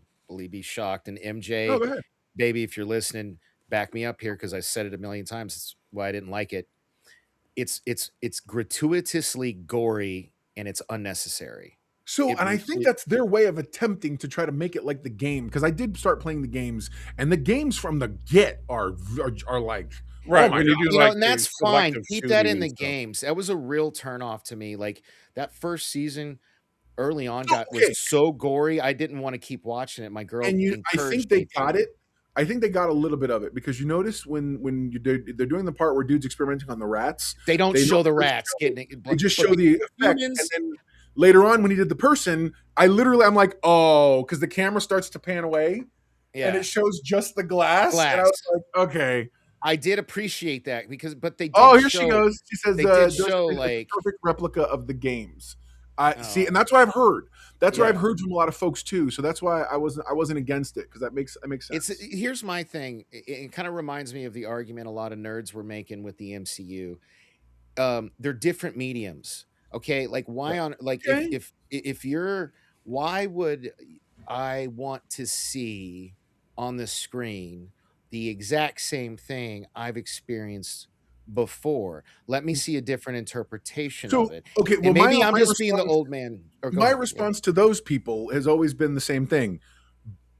be shocked. And MJ, baby, if you're listening, back me up here because I said it a million times. It's why I didn't like it. It's gratuitously gory and it's unnecessary. So, I think that's their way of attempting to try to make it like the game, because I did start playing the games, and the games from the get are like. Right, when you do and that's fine. Keep that in the games. That was a real turnoff to me. Like that first season, early on, was so gory. I didn't want to keep watching it. My girl, I think they got it. I think they got a little bit of it because you notice when they're doing the part where dude's experimenting on the rats, they don't show the rats getting. They just show the effect, and then later on when he did the person, I'm like, oh, because the camera starts to pan away, and it shows just the glass. And I was like, okay. I did appreciate that but they did here she goes. She says they did show like perfect replica of the games. See, and that's what I've heard. That's what I've heard from a lot of folks too. So that's why I wasn't against it, because that makes sense. Here's my thing. It kind of reminds me of the argument a lot of nerds were making with the MCU. They're different mediums. Okay, like why on like if you're why would I want to see on the screen the exact same thing I've experienced before. Let me see a different interpretation So, of it. okay, well, And maybe my I'm just being the response- old man. Or go My ahead. response to those people has always been the same thing.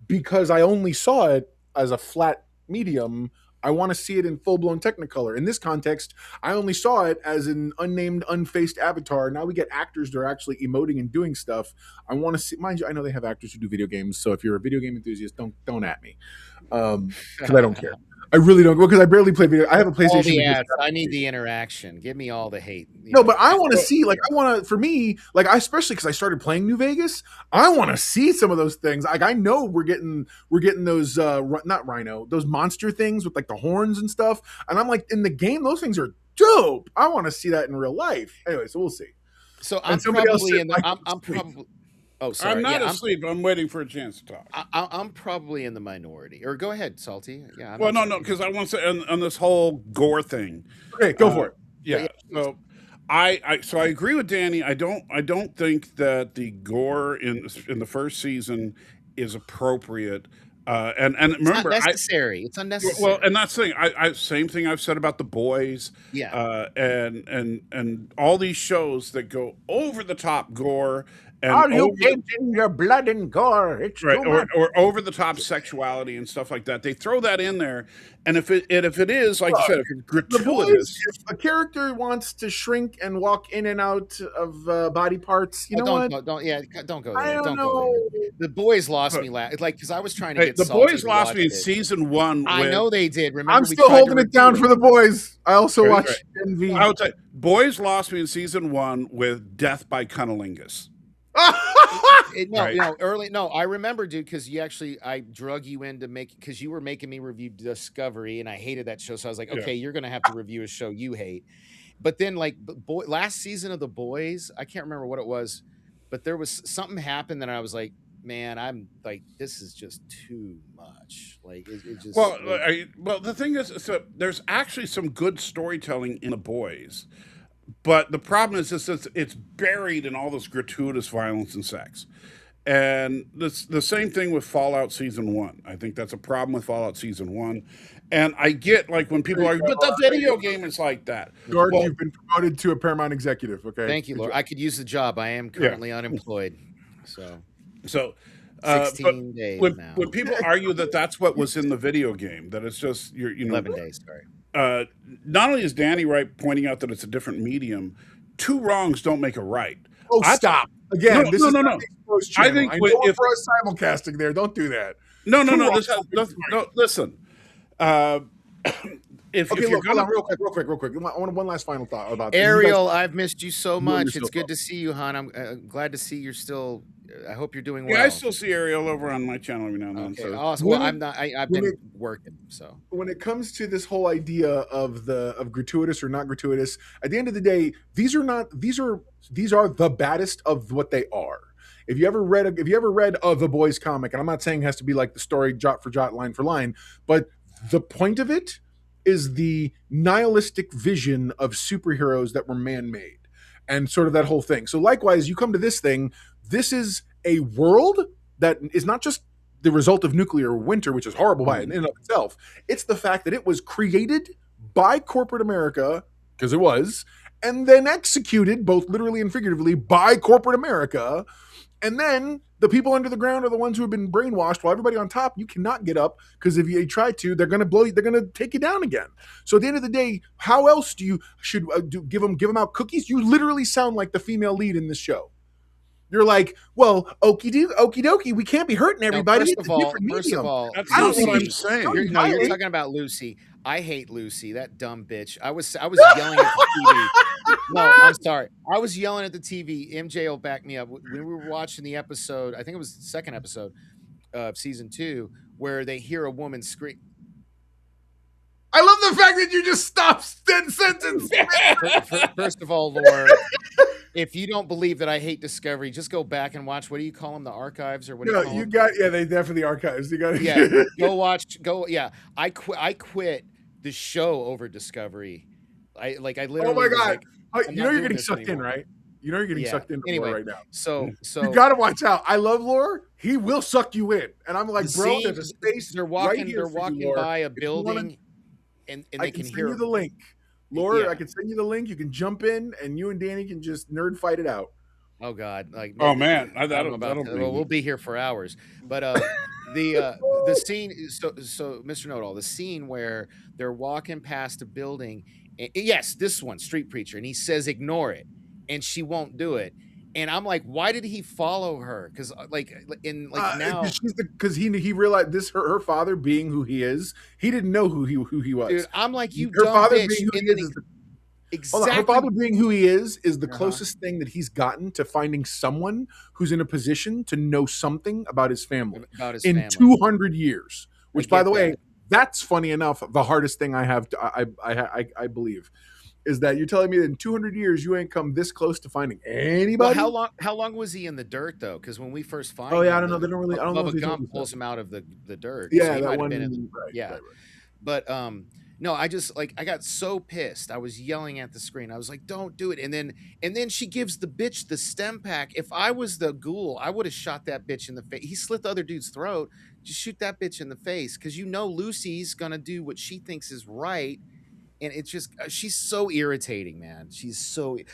Because I only saw it as a flat medium, I want to see it in full-blown Technicolor. In this context, I only saw it as an unnamed, unfaced avatar. Now we get actors that are actually emoting and doing stuff. I want to see, mind you, I know they have actors who do video games, so if you're a video game enthusiast, don't at me. Because I don't care. I really don't, because I barely play video. I have a PlayStation. All the ads. I need the interaction. Give me all the hate. No, but I want to see, like, I want to, for me, like, I, especially because I started playing New Vegas, I want to see some of those things. Like, I know we're getting those, not rhino, those monster things with like the horns and stuff. And I'm like, in the game, those things are dope. I want to see that in real life. Anyway, so we'll see. So I'm probably in the, I'm probably, oh, sorry. I'm not asleep. I'm waiting for a chance to talk. I'm probably in the minority. Or go ahead, Salty. Yeah. Well, no, because I want to say on this whole gore thing. Okay, go for it. Yeah. So I agree with Danny. I don't think that the gore in the first season is appropriate. And remember, it's necessary. It's unnecessary. Well, and that's the thing. I same thing I've said about The Boys. Yeah. And all these shows that go over the top gore. And Are you getting your blood and gore? It's right, too much. or over the top sexuality and stuff like that. They throw that in there, and if it is like you said, if it's The Boys, gratuitous, if a character wants to shrink and walk in and out of body parts, you know what? Don't go there. I don't Don't know. go there. The Boys lost me last, like, because I was trying to hey, get The Salty Boys to lost watch me in it. season 1. I know they did. Remember, I'm we still tried to holding it down review for The Boys. I also Right, watched right. NV. I would say Boys lost me in season 1 with Death by Cunnilingus. Early. No, I remember, dude, because I drug you into because you were making me review Discovery, and I hated that show. So I was like, okay, you're gonna have to review a show you hate. But then, like, last season of The Boys, I can't remember what it was, but there was something happened that I was like, man, I'm like, this is just too much. Like, it just. Well, the thing is, so there's actually some good storytelling in The Boys. But the problem is it's buried in all this gratuitous violence and sex. And the same thing with Fallout Season 1. I think that's a problem with Fallout Season 1. And I get, like, when people are, but the video game is like that. George, you've been promoted to a Paramount executive, okay? Thank you, Lord. I could use the job. I am currently unemployed. So 16 days now. When people argue that that's what was in the video game, that it's just, 11 days, sorry. Not only is Danny right pointing out that it's a different medium, two wrongs don't make a right. Oh, stop. Again, no. this is not the exposed channel. I think if we're simulcasting there, don't do that. No. Listen. Hold on, real quick. One last final thought about this. Ariel, I've missed you so much. It's good to see you, hon. I'm glad to see you're still. I hope you're doing well. Yeah, I still see Ariel over on my channel every now and then. Okay, So. awesome. Well, I'm not. I've been working. So when it comes to this whole idea of gratuitous or not gratuitous, at the end of the day, these are the baddest of what they are. If you ever read The Boys comic, and I'm not saying it has to be like the story jot for jot, line for line, but the point of it is the nihilistic vision of superheroes that were man-made and sort of that whole thing. So likewise, you come to this thing, this is a world that is not just the result of nuclear winter, which is horrible by in and of itself. It's the fact that it was created by corporate America, because it was, and then executed, both literally and figuratively, by corporate America. And then the people under the ground are the ones who have been brainwashed, while everybody on top, you cannot get up, because if you try to, they're going to blow you, they're going to take you down again. So at the end of the day, how else should give them out cookies? You literally sound like the female lead in this show. You're like, well, okie dokie, we can't be hurting everybody. First of all, that's not what I'm saying. You're talking about Lucy. I hate Lucy, that dumb bitch. I was yelling at the TV. No, I'm sorry. I was yelling at the TV. MJ will back me up. When we were watching the episode, I think it was the second episode of season 2, where they hear a woman scream. I love the fact that you just stopped sentence. First of all, Laura, if you don't believe that I hate Discovery, just go back and watch. What do you call them? The archives, or what? Do you call them? They definitely archives. You got go watch. I quit the show over Discovery. I literally. Oh my god! Like, you're getting sucked in, right? You're getting sucked in anyway, right now. So you gotta watch out. I love Lore. He will suck you in, and I'm like, bro, there's a space. They're walking by a building. And they can hear you the link. Laura, Yeah. I can send you the link. You can jump in, and you and Danny can just nerd fight it out. Oh God! Like, Oh man, I don't know about. Well, we'll be here for hours. But the scene. So Mr. Know-It-All, the scene where they're walking past a building. Yes, this one, Street Preacher, and he says ignore it, and she won't do it. And I'm like, why did he follow her? Because now, because he realized this her father being who he is, he didn't know who he was. Dude, I'm like, you her dumb father bitch. being who And he then is the exactly. Her father being who he is the closest thing that he's gotten to finding someone who's in a position to know something about his family in 200 years. Which, by the way, that's funny enough. The hardest thing I have, I believe, is that you're telling me that in 200 years you ain't come this close to finding anybody. Well, how long was he in the dirt though? Because when we first find him, I don't know. They don't really. I don't know. Bubba Gump pulls him out of the dirt. Yeah, so that one. Right. But no, I just I got so pissed. I was yelling at the screen. I was like, "Don't do it!" And then she gives the bitch the stem pack. If I was the ghoul, I would have shot that bitch in the face. He slit the other dude's throat. Just shoot that bitch in the face because Lucy's gonna do what she thinks is right. And it's just she's so irritating, man.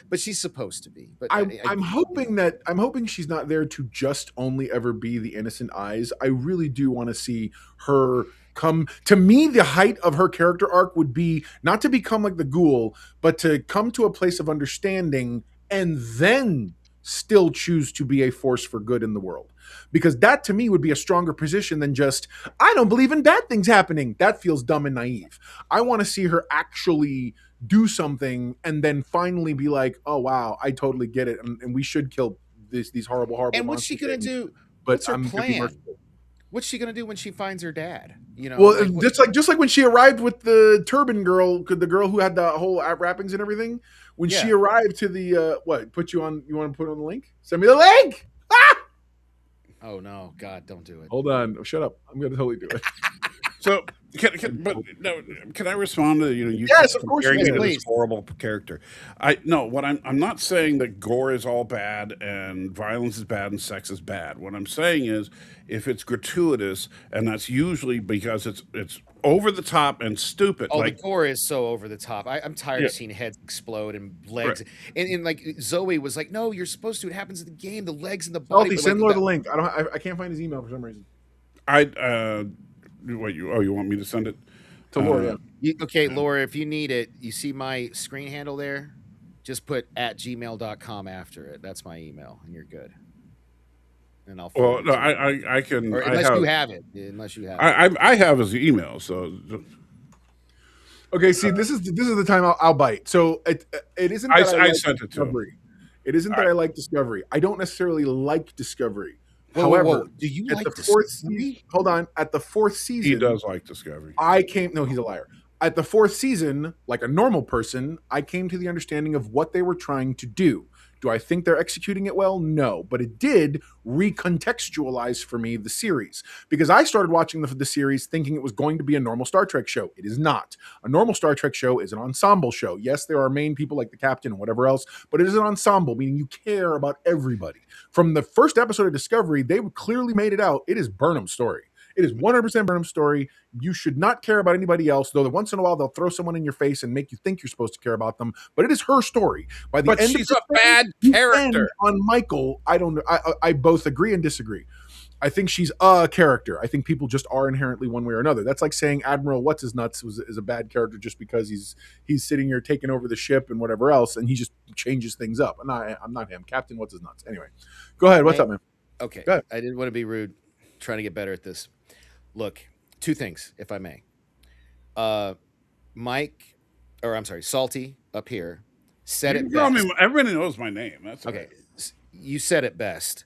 But she's supposed to be. But I'm hoping she's not there to just only ever be the innocent eyes. I really do want to see her come. To me, the height of her character arc would be not to become like the ghoul, but to come to a place of understanding and then still choose to be a force for good in the world. Because that to me would be a stronger position than just, I don't believe in bad things happening. That feels dumb and naive. I want to see her actually do something and then finally be like, oh wow, I totally get it. And we should kill these horrible and what's she gonna do? But what's her I'm plan? What's she gonna do when she finds her dad? Well, just like when she arrived with the turban girl, the girl who had the whole wrappings and everything. When she arrived to the put you on. You want to put on the link? Send me the link. Ah! Oh no, God, don't do it. Hold on, shut up. I'm gonna totally do it. So, can I respond to you? Yes, of course. This horrible character. I'm not saying that gore is all bad and violence is bad and sex is bad. What I'm saying is, if it's gratuitous, and that's usually because it's over the top and stupid. Oh, the gore is so over the top. I'm tired of seeing heads explode and legs. Right. And like Zoe was like, "No, you're supposed to. It happens in the game. The legs and the body." Send Laura the link. I can't find his email for some reason. You want me to send it to Laura? Okay, Laura, if you need it, you see my screen handle there. Just put @gmail.com after it. That's my email, and you're good. And I'll. Well, no, I can. Or unless you have it. Unless you have it. I have his email. So. Okay. See, this is the time I'll bite. So it isn't. That I sent it to Discovery. It isn't that I like Discovery. I don't necessarily like Discovery. However, do you at like the fourth season? Hold on. At the fourth season, he does like Discovery. No, he's a liar. At the fourth season, like a normal person, I came to the understanding of what they were trying to do. Do I think they're executing it well? No, but it did recontextualize for me the series because I started watching the series thinking it was going to be a normal Star Trek show. It is not. A normal Star Trek show is an ensemble show. Yes, there are main people like the captain and whatever else, but it is an ensemble, meaning you care about everybody. From the first episode of Discovery, they clearly made it out. It is Burnham's story. It is 100% Burnham's story. You should not care about anybody else, though once in a while they'll throw someone in your face and make you think you're supposed to care about them. But it is her story. By the end she's a bad character. On Michael, I don't know. I both agree and disagree. I think she's a character. I think people just are inherently one way or another. That's like saying Admiral What's-His-Nuts is a bad character just because he's sitting here taking over the ship and whatever else, and he just changes things up. I'm not him. Captain What's-His-Nuts. Anyway, go ahead. What's up, man? Okay. I didn't want to be rude. Trying to get better at this. Look, two things, if I may. Salty up here said it best. Everybody knows my name. That's okay. You said it best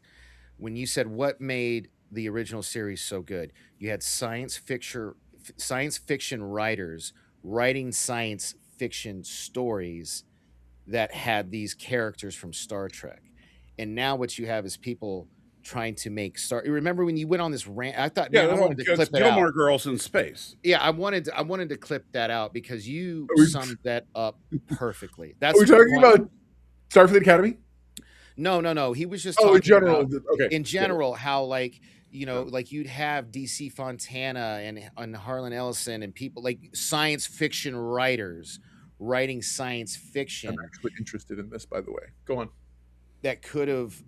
when you said what made the original series so good. You had science fiction writers writing science fiction stories that had these characters from Star Trek, and now what you have is people trying to make remember when you went on this rant? I thought I wanted to clip that out. Gilmore Girls in space. Yeah, I wanted to clip that out because you summed that up perfectly. That's are we talking about Starfleet Academy? No. He was just talking in general. About, okay. In general, how like you'd have DC Fontana and Harlan Ellison and people like science fiction writers writing science I'm fiction actually interested in this, by the way. Go on. that could have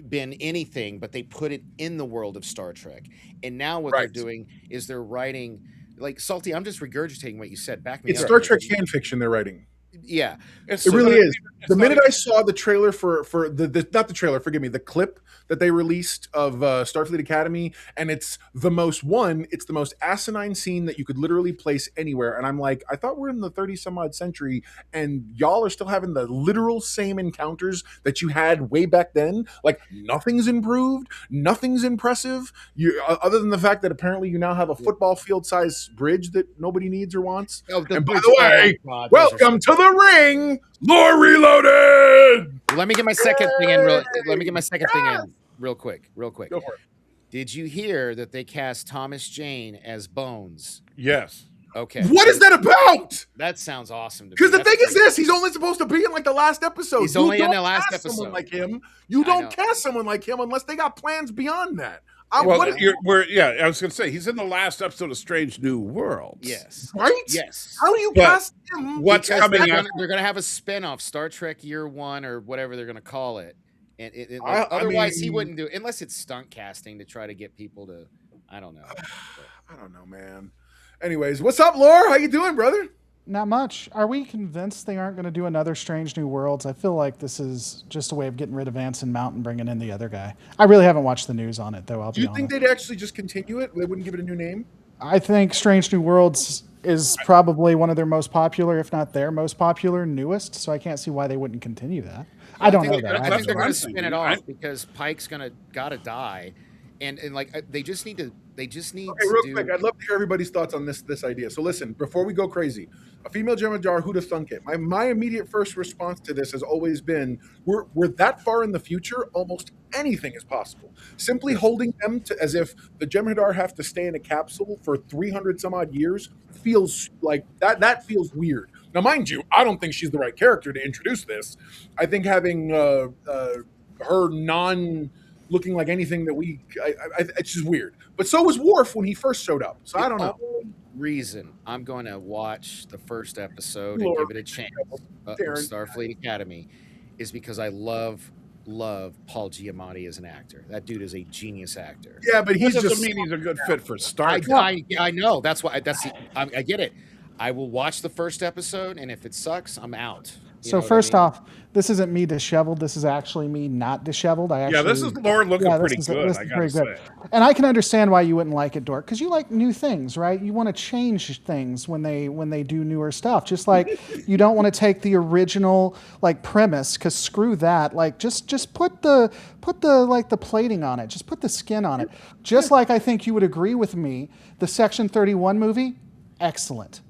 been anything, but they put it in the world of Star Trek. And now what they're Right. doing is they're writing, like, Salty, I'm just regurgitating what you said. Back me It's up Star here. Trek fan fiction they're writing. Yeah. It really is. The minute I saw the trailer for the not the trailer, forgive me, the clip that they released of Starfleet Academy, and it's the most asinine scene that you could literally place anywhere. And I'm like, I thought we're in the 30 some odd century, and y'all are still having the literal same encounters that you had way back then. Like, nothing's improved, nothing's impressive. You other than the fact that apparently you now have a football field size bridge that nobody needs or wants. Oh, And by the way, God, welcome to the ring, Lore Reloaded. Let me get my second thing in. Let me get my second thing in real quick. Go for it. Did you hear that they cast Thomas Jane as Bones? Yes. Okay. What is that about? That sounds awesome. Because the thing is this, he's only supposed to be in like the last episode. He's only in the last episode. Someone like him. You don't cast someone like him unless they got plans beyond that. I was going to say, he's in the last episode of Strange New Worlds. Yes. Right? Yes. How do you cast him? What's coming up? They're going to have a spinoff, Star Trek Year One or whatever they're going to call it. And otherwise, he wouldn't do it unless it's stunt casting to try to get people to. I don't know. I don't know, man. Anyways, what's up, Lore? How you doing, brother? Not much. Are we convinced they aren't going to do another Strange New Worlds? I feel like this is just a way of getting rid of Anson Mount and bringing in the other guy. I really haven't watched the news on it, though. Do you think they'd actually just continue it? They wouldn't give it a new name? I think Strange New Worlds is probably one of their most popular, if not their most popular, newest. So I can't see why they wouldn't continue that. I don't know that. I think they're going to spin it off because Pike's gotta die, and like they just need to. Okay, real quick, I'd love to hear everybody's thoughts on this idea. So listen, before we go crazy, a female Jem'Hadar, who'd have thunk it? My immediate first response to this has always been, we're that far in the future, almost anything is possible. Simply holding them to as if the Jem'Hadar have to stay in a capsule for 300 some odd years feels like that feels weird. Now, mind you, I don't think she's the right character to introduce this. I think having her looking like anything that it's just weird. But so was Worf when he first showed up. So I don't know. Reason I'm going to watch the first episode and give it a chance. Starfleet Academy is because I love Paul Giamatti as an actor. That dude is a genius actor. Yeah, but That doesn't mean he's a good fit for Star Trek. I know. That's why. I get it. I will watch the first episode, and if it sucks, I'm out. So first off, this isn't me disheveled. This is actually me not disheveled. This is Laura looking pretty good. I gotta say. And I can understand why you wouldn't like it, Dork, because you like new things, right? You want to change things when they do newer stuff. Just like you don't want to take the original like premise, because screw that. Like just put the like the plating on it. Just put the skin on it. Just like I think you would agree with me. The Section 31 movie, excellent.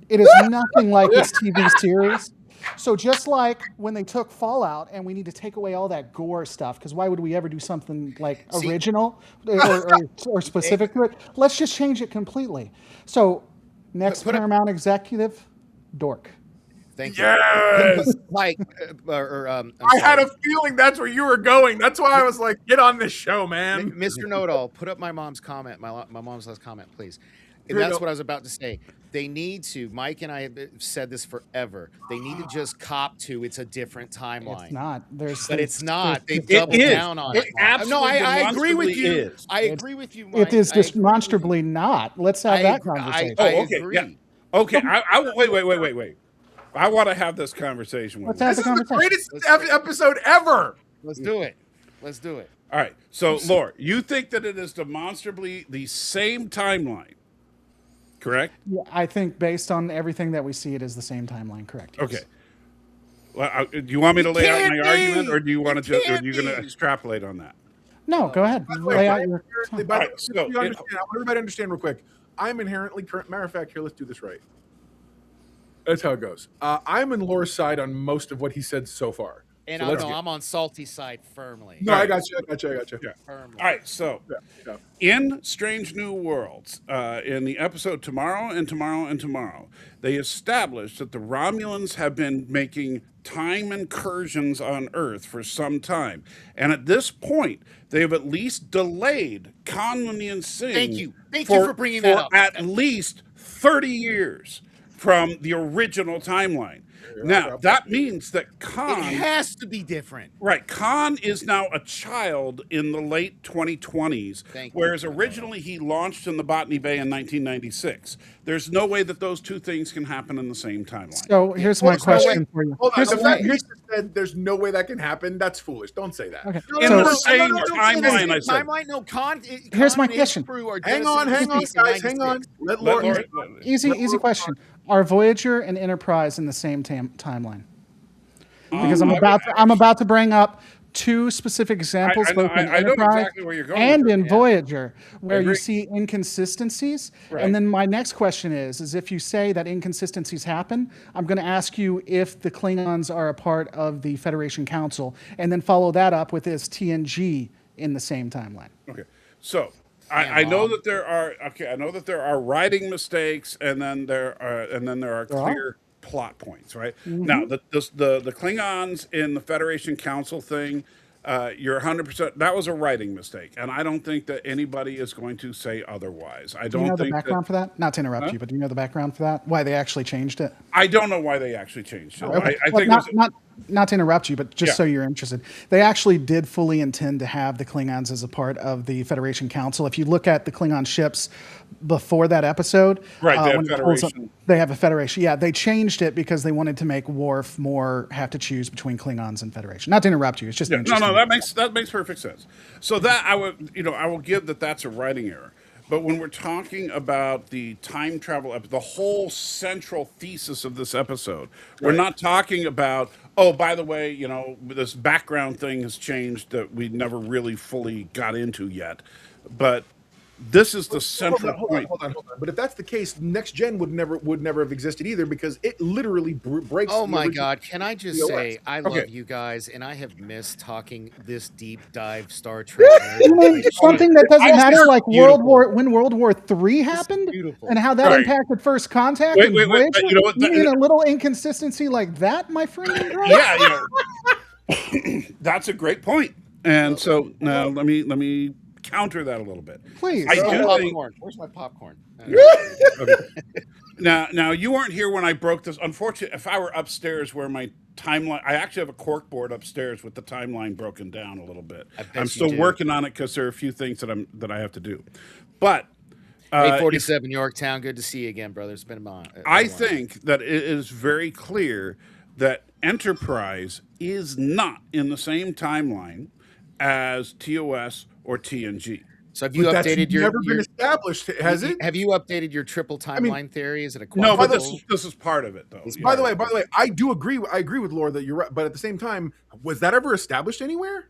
It is nothing like this TV series. So just like when they took Fallout and we need to take away all that gore stuff, because why would we ever do something like original or specific to it? Let's just change it completely. So next Paramount executive, Dork. Thank you. Yes! I had a feeling that's where you were going. That's why I was like, get on this show, man. Mr. Know-It-All, put up my mom's comment, my mom's last comment, please. And that's what I was about to say. They need to, Mike and I have said this forever, they need to just cop to it's a different timeline. It's not. It's not. They've doubled down on it. No, I agree with you. I agree with you, Mike. It is demonstrably not. Let's have that conversation. I agree. Yeah. Okay, wait. I want to have this conversation with you. Let's have the conversation. This is the greatest episode ever. Let's do it. All right, so, Laura, you think that it is demonstrably the same timeline, correct? Yeah, I think based on everything that we see, it is the same timeline, correct? Yes. Okay. Well, do you want me to lay out my argument, or do you want to just, or are you going to extrapolate on that? No, go ahead. Lay out your. I want everybody to understand real quick. I'm inherently current. Matter of fact, here, let's do this right. That's how it goes. I'm in Laura's side on most of what he said so far. And I'm on Salty's side firmly. No, I got you. Yeah. Firmly. All right, so in Strange New Worlds, in the episode Tomorrow and Tomorrow and Tomorrow, they established that the Romulans have been making time incursions on Earth for some time. And at this point, they have at least delayed Conley and Singh. Thank you for bringing that up. At least 30 years. from the original timeline. Now, that means that Khan... It has to be different. Right. Khan is now a child in the late 2020s, whereas originally he launched in the Botany Bay in 1996. There's no way that those two things can happen in the same timeline. So here's my question for you. Hold on. The fact you said there's no way that can happen, that's foolish. Don't say that. Okay. In the same timeline, I said. Timeline? No, Khan. Here's my and his question. crew are Hang on, Genesis guys. in Hang on. 96. Let Lord. Easy question. Are Voyager and Enterprise in the same timeline? Because I'm about to bring up two specific examples, both in I know Enterprise exactly where you're going and with in it. Voyager, where you agree. see inconsistencies. Right. And then my next question is if you say that inconsistencies happen, I'm going to ask you if the Klingons are a part of the Federation Council, and then follow that up with is TNG in the same timeline? Okay. So I know that there are I know that there are writing mistakes, and then there are clear plot points, right? Now the Klingons in the Federation Council thing, you're 100%. That was a writing mistake, and I don't think that anybody is going to say otherwise. I Do you don't know the think background for that? Not to interrupt you, but do you know the background for that? Why they actually changed it? I don't know why they actually changed it. Okay. I Well, think it was, not to interrupt you, but just Yeah. so you're interested, they actually did fully intend to have the Klingons as a part of the Federation Council. If you look at the Klingon ships before that episode, Right, they have when it pulls up, Federation. they have a Federation. Yeah, they changed it because they wanted to make Worf more have to choose between Klingons and Federation. Not to interrupt you, it's just no, interesting. that makes perfect sense. So that I will give that's a writing error. But when we're talking about the time travel, the whole central thesis of this episode, we're not talking about, oh, by the way, this background thing has changed that we never really fully got into yet. But this is the central point. Hold on. But if that's the case, Next Gen would never have existed either, because it literally breaks. Oh the my original God! Can I just TOS. say I love Okay. you guys, and I have missed talking this deep dive Star Trek. You mean something that doesn't matter, like beautiful. World War III happened, beautiful. and how that Right. impacted First Contact? Wait, and wait, wait, Voyager? you know what, You mean a little inconsistency like that, my friend? Yeah, that's a great point. And so now let me counter that a little bit. Please. I do think, Popcorn. Where's my popcorn? okay. Now you weren't here when I broke this. Unfortunately, if I were upstairs where my timeline, I actually have a cork board upstairs with the timeline broken down a little bit. I'm still working on it because there are a few things that I have to do. But 847 Yorktown. Good to see you again, brother. It's been a month. I think that it is very clear that Enterprise is not in the same timeline as TOS or TNG. So have you But updated that's your? never been established, has it? Have you updated your triple timeline theory? Is it a No, but quadruple? this is part of it, though. By the way, I do agree. I agree with Laura that you're right, but at the same time, was that ever established anywhere?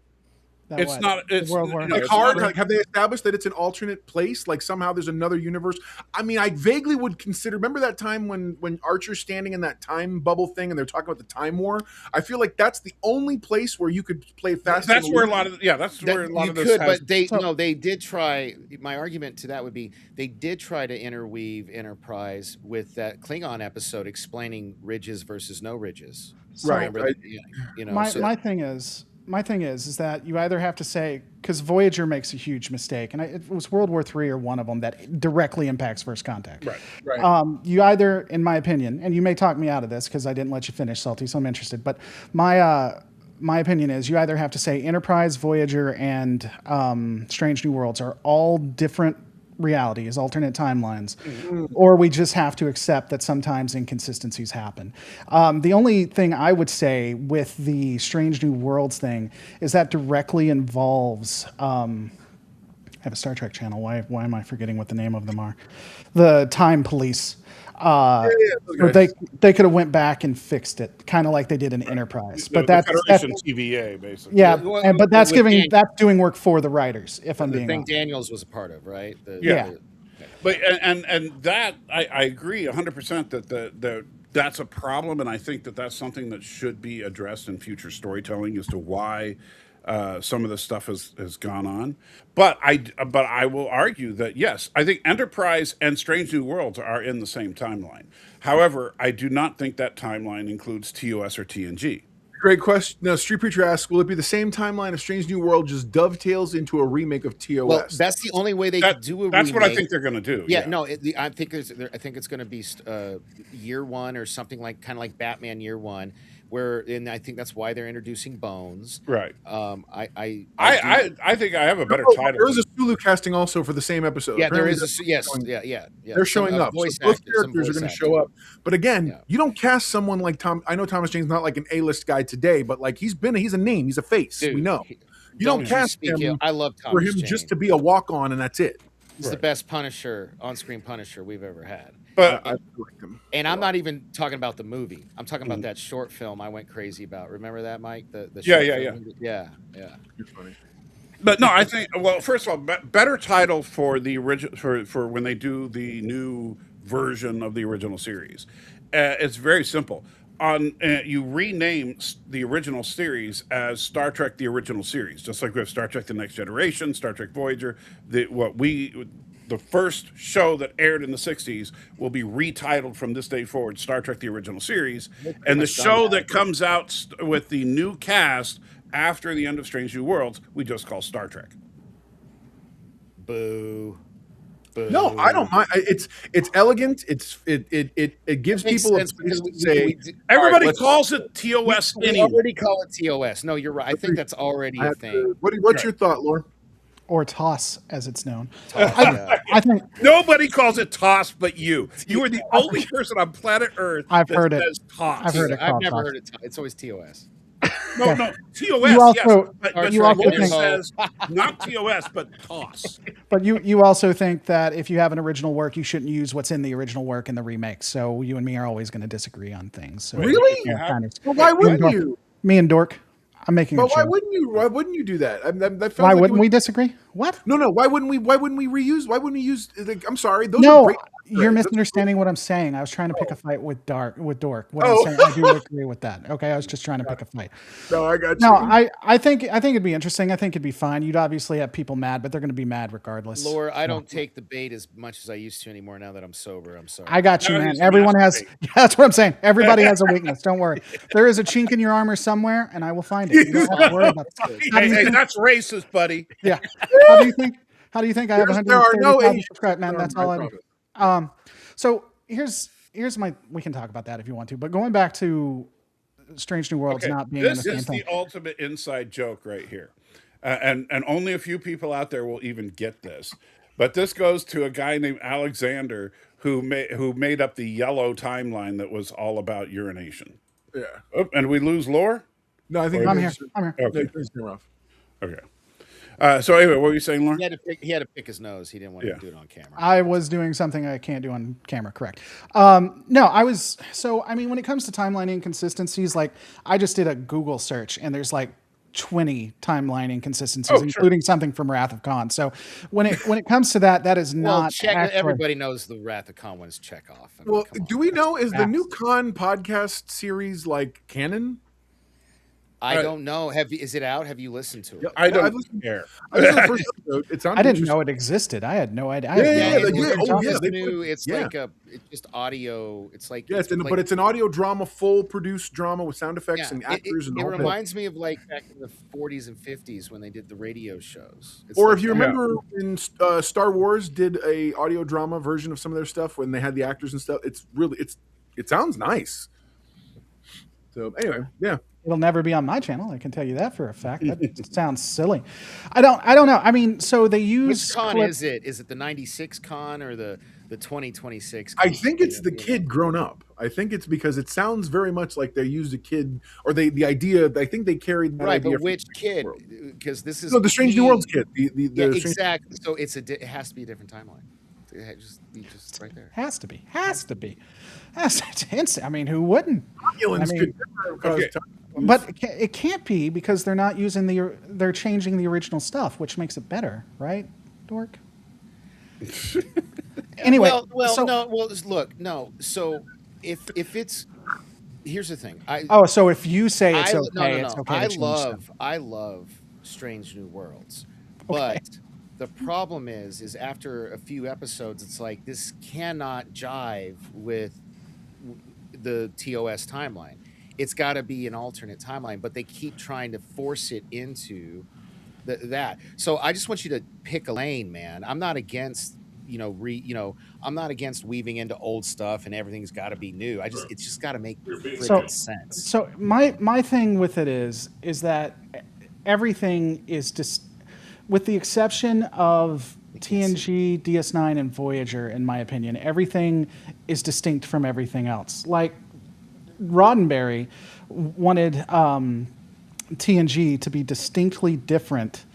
It's not. It's World War. Like it's hard, not- like have they established that it's an alternate place? Like somehow there's another universe. I mean, I vaguely would consider. Remember that time when Archer's standing in that time bubble thing, and they're talking about the time war. I feel like that's the only place where you could play fast. That's where a lot of that's where a lot you of this could, has. but they did try. My argument to that would be they did try to interweave Enterprise with that Klingon episode explaining ridges versus no ridges. Right, Remember, right. My thing is that you either have to say, because Voyager makes a huge mistake, and it was World War III or one of them that directly impacts First Contact. Right. You either, in my opinion, and you may talk me out of this because I didn't let you finish, Salty, so I'm interested, but my opinion is you either have to say Enterprise, Voyager, and Strange New Worlds are all different realities, alternate timelines, or we just have to accept that sometimes inconsistencies happen. The only thing I would say with the Strange New Worlds thing is that directly involves. I have a Star Trek channel. Why am I forgetting what the name of them are? The Time Police. Or they could have went back and fixed it, kind of like they did in Enterprise. But the that's Federation TVA basically. yeah, but that's with that's doing work for the writers. If I'm the being thing honest. Daniels was a part of, right? Yeah. But and that I agree 100% that that's a problem, and I think that that's something that should be addressed in future storytelling as to why some of this stuff has gone on. But I will argue that yes, I think Enterprise and Strange New Worlds are in the same timeline. However, I do not think that timeline includes TOS or TNG. Great question. Now, Street Preacher asks, will it be the same timeline of Strange New World just dovetails into a remake of TOS? Well, that's the only way they could do a That's remake. what I think they're going to do. Yeah, no, I think it's going to be year one or something like kind of like Batman Year One, and I think that's why they're introducing Bones. Right. I think I have a better title. There is a Sulu casting also for the same episode. Yeah, Apparently there is. Yeah. They're showing up. So both characters are going to show up. But again, you don't cast someone like Tom. I know Thomas Jane's not like an A-list guy today, but like he's a name, he's a face. Dude, we know. You don't cast him. I love Thomas for him Jane. just to be a walk-on, and that's it. He's the best Punisher, on-screen Punisher we've ever had. But I like him. And I'm not even talking about the movie. I'm talking about that short film I went crazy about. Remember that, Mike? The Yeah. You're funny. But no, I think. Well, first of all, better title for the original for when they do the new version of the original series. It's very simple. You rename the original series as Star Trek: The Original Series, just like we have Star Trek: The Next Generation, Star Trek Voyager. The first show that aired in the 60s will be retitled from this day forward Star Trek: The Original Series. And the show that comes out with the new cast after the end of Strange New Worlds, we just call Star Trek. Boo. No, I don't mind. It's elegant. It gives people a place to say. Everybody calls it TOS We anyway. already call it TOS. No, you're right. I think that's already a thing. What's your thought, Lauren? Or TOS, as it's known. Yeah. I think Nobody calls it TOS but you. You are the only person on planet Earth I've that heard it. says TOS. I've heard it. I've called never TOS. heard it. It's always TOS. No, TOS, You also- yes. But you also Lauren think- says not TOS, but TOS. But you also think that if you have an original work, you shouldn't use what's in the original work in the remake. So you and me are always going to disagree on things. So Really? yeah, kind of. Well, why wouldn't Dork. you? Me and Dork. I'm making But a why joke. wouldn't you? Why wouldn't you do that? That Why wouldn't we disagree? What? No. Why wouldn't we? Why wouldn't we reuse? Why wouldn't we use? I'm sorry. Those are No, great. you're misunderstanding what I'm saying. I was trying to pick a fight with Dork. What Oh. I'm saying, I do agree with that. Okay, I was just trying to pick a fight. No, I got you. No, I think it'd be interesting. I think it'd be fine. You'd obviously have people mad, but they're going to be mad regardless. Laura, I don't take the bait as much as I used to anymore now that I'm sober. I'm sorry. I got you, No, man. he's Everyone has. masturbate. Yeah, that's what I'm saying. Everybody has a weakness. Don't worry. There is a chink in your armor somewhere, and I will find it. You don't have to worry about that. How do you Hey, think- that's racist, buddy. Yeah. How do you think? How do you think I have There are no 130,000 Asians. subscribed, man? That's all I do. So here's my. We can talk about that if you want to. But going back to Strange New Worlds Okay, not being in the this same is thing. the ultimate inside joke right here, and only a few people out there will even get this. But this goes to a guy named Alexander who made up the yellow timeline that was all about urination. Yeah. Oh, and we lose lore. No, I think I'm here. I'm here. Okay. It's rough. Okay. So anyway, what were you saying, Lauren? He had to pick his nose. He didn't want to do it on camera. I was doing something I can't do on camera, correct. No, I was, so, I mean, when it comes to timeline inconsistencies, like, I just did a Google search, and there's like 20 timeline inconsistencies, including something from Wrath of Khan. So when it comes to that, that is not actually, everybody knows the Wrath of Khan one is Chekhov. I mean, Well, come on. do we know is the Facts. new Khan podcast series like canon? I don't know. Is it out? Have you listened to it? I I've don't listened- care. I listened to the first episode. It sounded I didn't interesting. know it existed. I had no idea. Yeah, It's they new. put- It's yeah. like it's just audio. It's like Yeah, but it's an audio drama, full produced drama with sound effects and actors and it all that. reminds me of like back in the 40s and 50s when they did the radio shows. It's Or like if you that. remember when Star Wars did a audio drama version of some of their stuff when they had the actors and stuff, it sounds nice. So anyway, yeah. It'll never be on my channel. I can tell you that for a fact. That sounds silly. I don't know. I mean, so they use Which con clip- is it? Is it the 96 con or the 2026? I think it's the kid grown up. I think it's because it sounds very much like they used a kid, or the idea. I think they carried that Right, idea. but from which Strange kid? New World. Because this is No, the Strange New Worlds kid. The Yeah, Strange- exactly. So it has to be a different timeline. It just right there. Has to be. It's instant. I mean, who wouldn't? Romulans I mean- could never cause Okay. time. But it can't be because they're not using they're changing the original stuff, which makes it better, right, Dork? Anyway, no. So if it's here's the thing. So if you say it's okay, no. it's okay. to change stuff. I love Strange New Worlds, but the problem is after a few episodes, it's like this cannot jive with the TOS timeline. it's got to be an alternate timeline, but they keep trying to force it into that. So I just want you to pick a lane, man. I'm not against, I'm not against weaving into old stuff and everything's got to be new. It's just got to make So, freaking sense. so my thing with it is that everything is just, with the exception of TNG, DS9, and Voyager, in my opinion, everything is distinct from everything else. Like Roddenberry wanted TNG to be distinctly different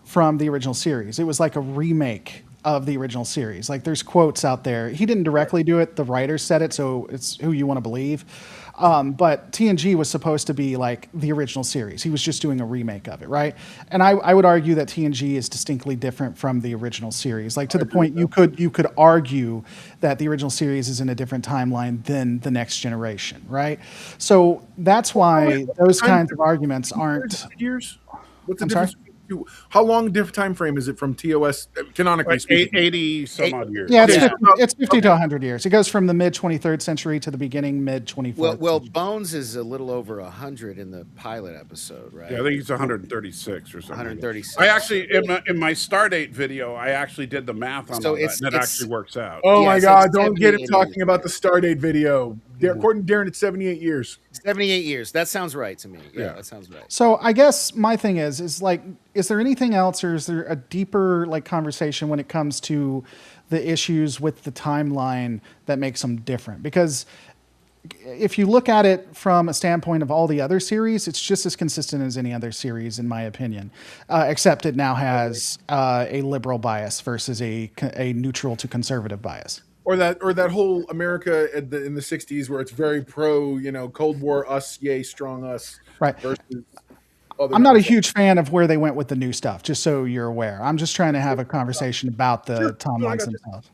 from the original series. It was like a remake of the original series. Like there's quotes out there. He didn't directly do it. The writer said it, so it's who you want to believe. But TNG was supposed to be like the original series. He was just doing a remake of it, right? And I would argue that TNG is distinctly different from the original series. Like to the point you could argue that the original series is in a different timeline than the Next Generation, right? So that's why those kinds of arguments aren't. Years? What's the I'm difference? How long time frame is it from TOS canonically speaking? 80 some odd years. Yeah, it's 50 to 100 years. It goes from the mid 23rd century to the beginning mid 24th. Well, Bones is a little over 100 in the pilot episode, right? Yeah, I think it's 136 or something. 136. I actually, in my Stardate video, I actually did the math on all that, and it actually works out. Oh Yeah, my so God! it's Don't get him 78 talking years. about the Stardate video. According to Darren, it's 78 years. 78 years. That sounds right to me. Yeah, that sounds right. So I guess my thing is like, is there anything else, or is there a deeper like conversation when it comes to the issues with the timeline that makes them different? Because if you look at it from a standpoint of all the other series, it's just as consistent as any other series, in my opinion, except it now has a liberal bias versus a neutral to conservative bias. Or that whole America in the 60s where it's very pro, Cold War, us, yay, strong us. Right. Versus other I'm not a nonsense. huge fan of where they went with the new stuff, just so you're aware. I'm just trying to have a conversation about the timelines themselves.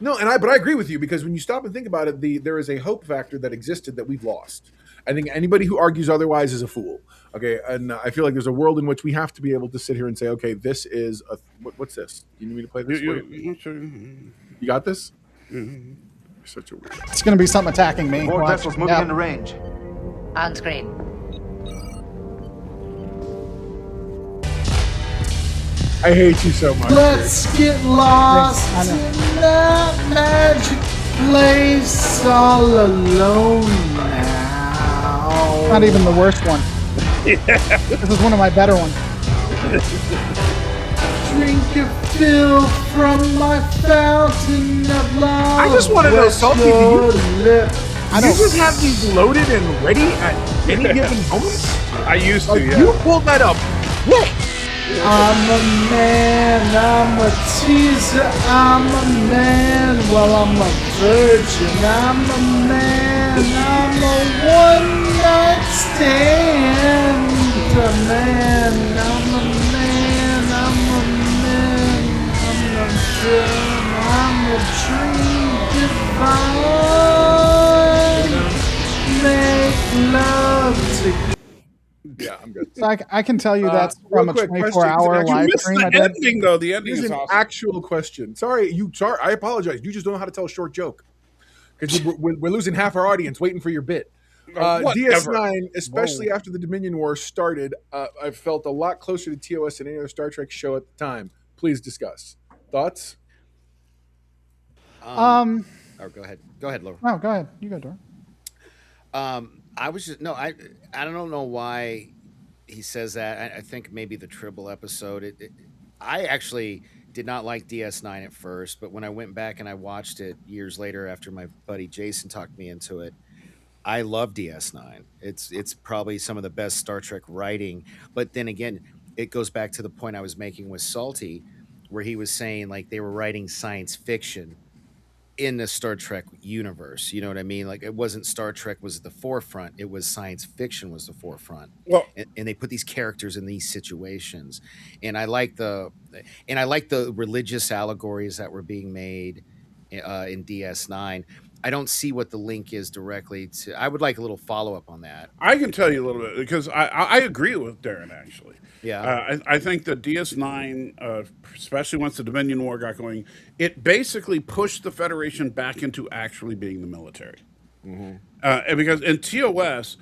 No, but I agree with you, because when you stop and think about it, there is a hope factor that existed that we've lost. I think anybody who argues otherwise is a fool. Okay, and I feel like there's a world in which we have to be able to sit here and say, okay, this is what's this? You need me to play this? You got this? You're such a weird. It's going to be something attacking me. More Watch. vessels moving Yep. into range. On screen. I hate you so much. Let's get lost in that magic place all alone now. Not even the worst one. This is one of my better ones. Drink your fill from my fountain of love. I just want to know, Salty, do you I don't. just have these loaded and ready at any given moment? I used to, Like, yeah. you pulled that up. Whoa! I'm a man, I'm a teaser, I'm a man, well I'm a virgin, I'm a man, I'm a one-night stand, a man, I'm a man, I'm a man, I'm a dream, I'm a dream divine, make love to. Yeah, I'm good. So I can tell you that's from a real quick, 24-hour question. live You missed stream I the did. ending, though. The ending Here's is an awesome. actual question. Sorry, I apologize. You just don't know how to tell a short joke. Because we're losing half our audience waiting for your bit. Whatever. DS9, especially after the Dominion War started, I felt a lot closer to TOS than any other Star Trek show at the time. Please discuss. Thoughts? Or go ahead. Go ahead, Laura. Oh, go ahead. You go, Dora. I was just I don't know why he says that. I think maybe the Tribble episode. I actually did not like DS9 at first, but when I went back and I watched it years later after my buddy Jason talked me into it, I love DS9. It's probably some of the best Star Trek writing. But then again, it goes back to the point I was making with Salty, where he was saying like they were writing science fiction in the Star Trek universe. You know what I mean? Like it wasn't Star Trek was at the forefront. It was science fiction was the forefront. Well, And they put these characters in these situations. And I like the religious allegories that were being made in DS9. I don't see what the link is directly to. I would like a little follow up on that. I can tell you a little bit because I agree with Darren actually. Yeah. I think the DS9, especially once the Dominion War got going, it basically pushed the Federation back into actually being the military. And because in TOS,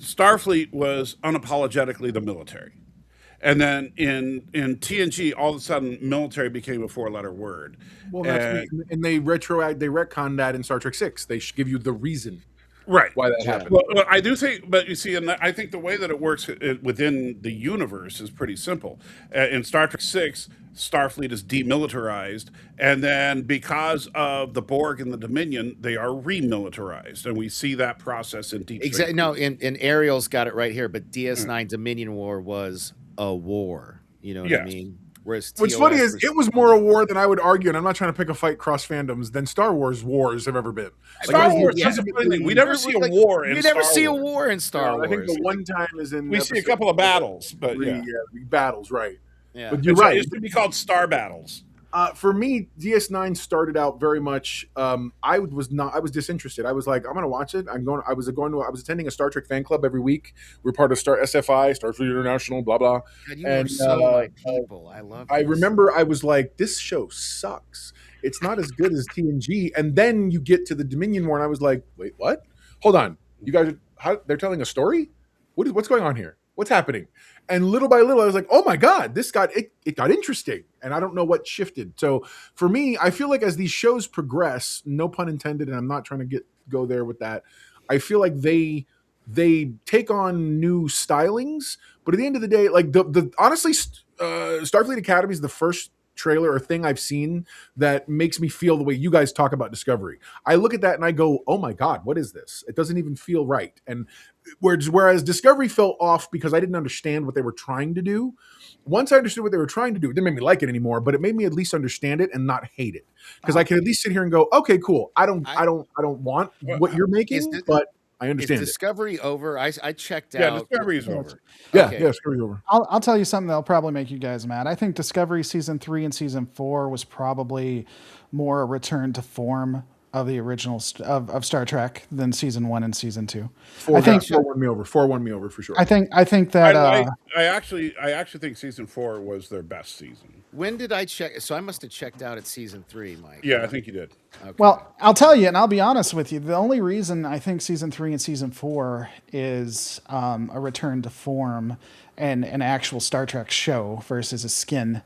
Starfleet was unapologetically the military. And then in TNG, all of a sudden, military became a 4-letter word. Well, and they retcon that in Star Trek 6. They give you the reason Right. why that happened. Well, I do think, but you see, and I think the way that it works within the universe is pretty simple. In Star Trek 6, Starfleet is demilitarized, and then because of the Borg and the Dominion, they are remilitarized, and we see that process in Deep Space. Exactly. No, in Ariel's got it right here, but DS9 Dominion War was a war. You know what I mean? Whereas what's funny is it was more a war than I would argue, and I'm not trying to pick a fight cross fandoms, than Star Wars wars have ever been. Star Wars, we never see a war in Star Wars. You never see a war in Star Wars. I think the one time is in we see a couple of battles, but battles, right? Yeah, but you're right. It used to be called Star Battles. For me, DS9 started out very much. I was disinterested. I was like, I'm going to watch it. I was attending a Star Trek fan club every week. We're part of SFI, Starfleet International, blah blah. God, you are so my people. I love. I remember I was like, this show sucks. It's not as good as TNG. And then you get to the Dominion War, and I was like, wait, what? Hold on, you guys, they're telling a story? What's going on here? What's happening? And little by little, I was like, oh my God, it got interesting. And I don't know what shifted. So for me, I feel like as these shows progress, no pun intended, and I'm not trying to go there with that, I feel like they take on new stylings. But at the end of the day, like honestly, Starfleet Academy is the first trailer or thing I've seen that makes me feel the way you guys talk about Discovery. I look at that and I go, oh my God, what is this? It doesn't even feel right. And whereas Discovery felt off because I didn't understand what they were trying to do. Once I understood what they were trying to do, it didn't make me like it anymore, but it made me at least understand it and not hate it. Because I can at least sit here and go, okay, cool. I don't want what you're making, but I understand. Is Discovery over? I checked out. Yeah, Discovery is over. Yeah, Discovery's over. I'll tell you something that'll probably make you guys mad. I think Discovery season 3 and season 4 was probably more a return to form of the original of Star Trek than season 1 and season 2. Four won me over. 4 won me over for sure. I think that I actually think season 4 was their best season. When did I check? So I must have checked out at season 3, Mike. Yeah, I think you did. Okay. Well, I'll tell you, and I'll be honest with you. The only reason I think season 3 and season 4 is a return to form and an actual Star Trek show versus a skin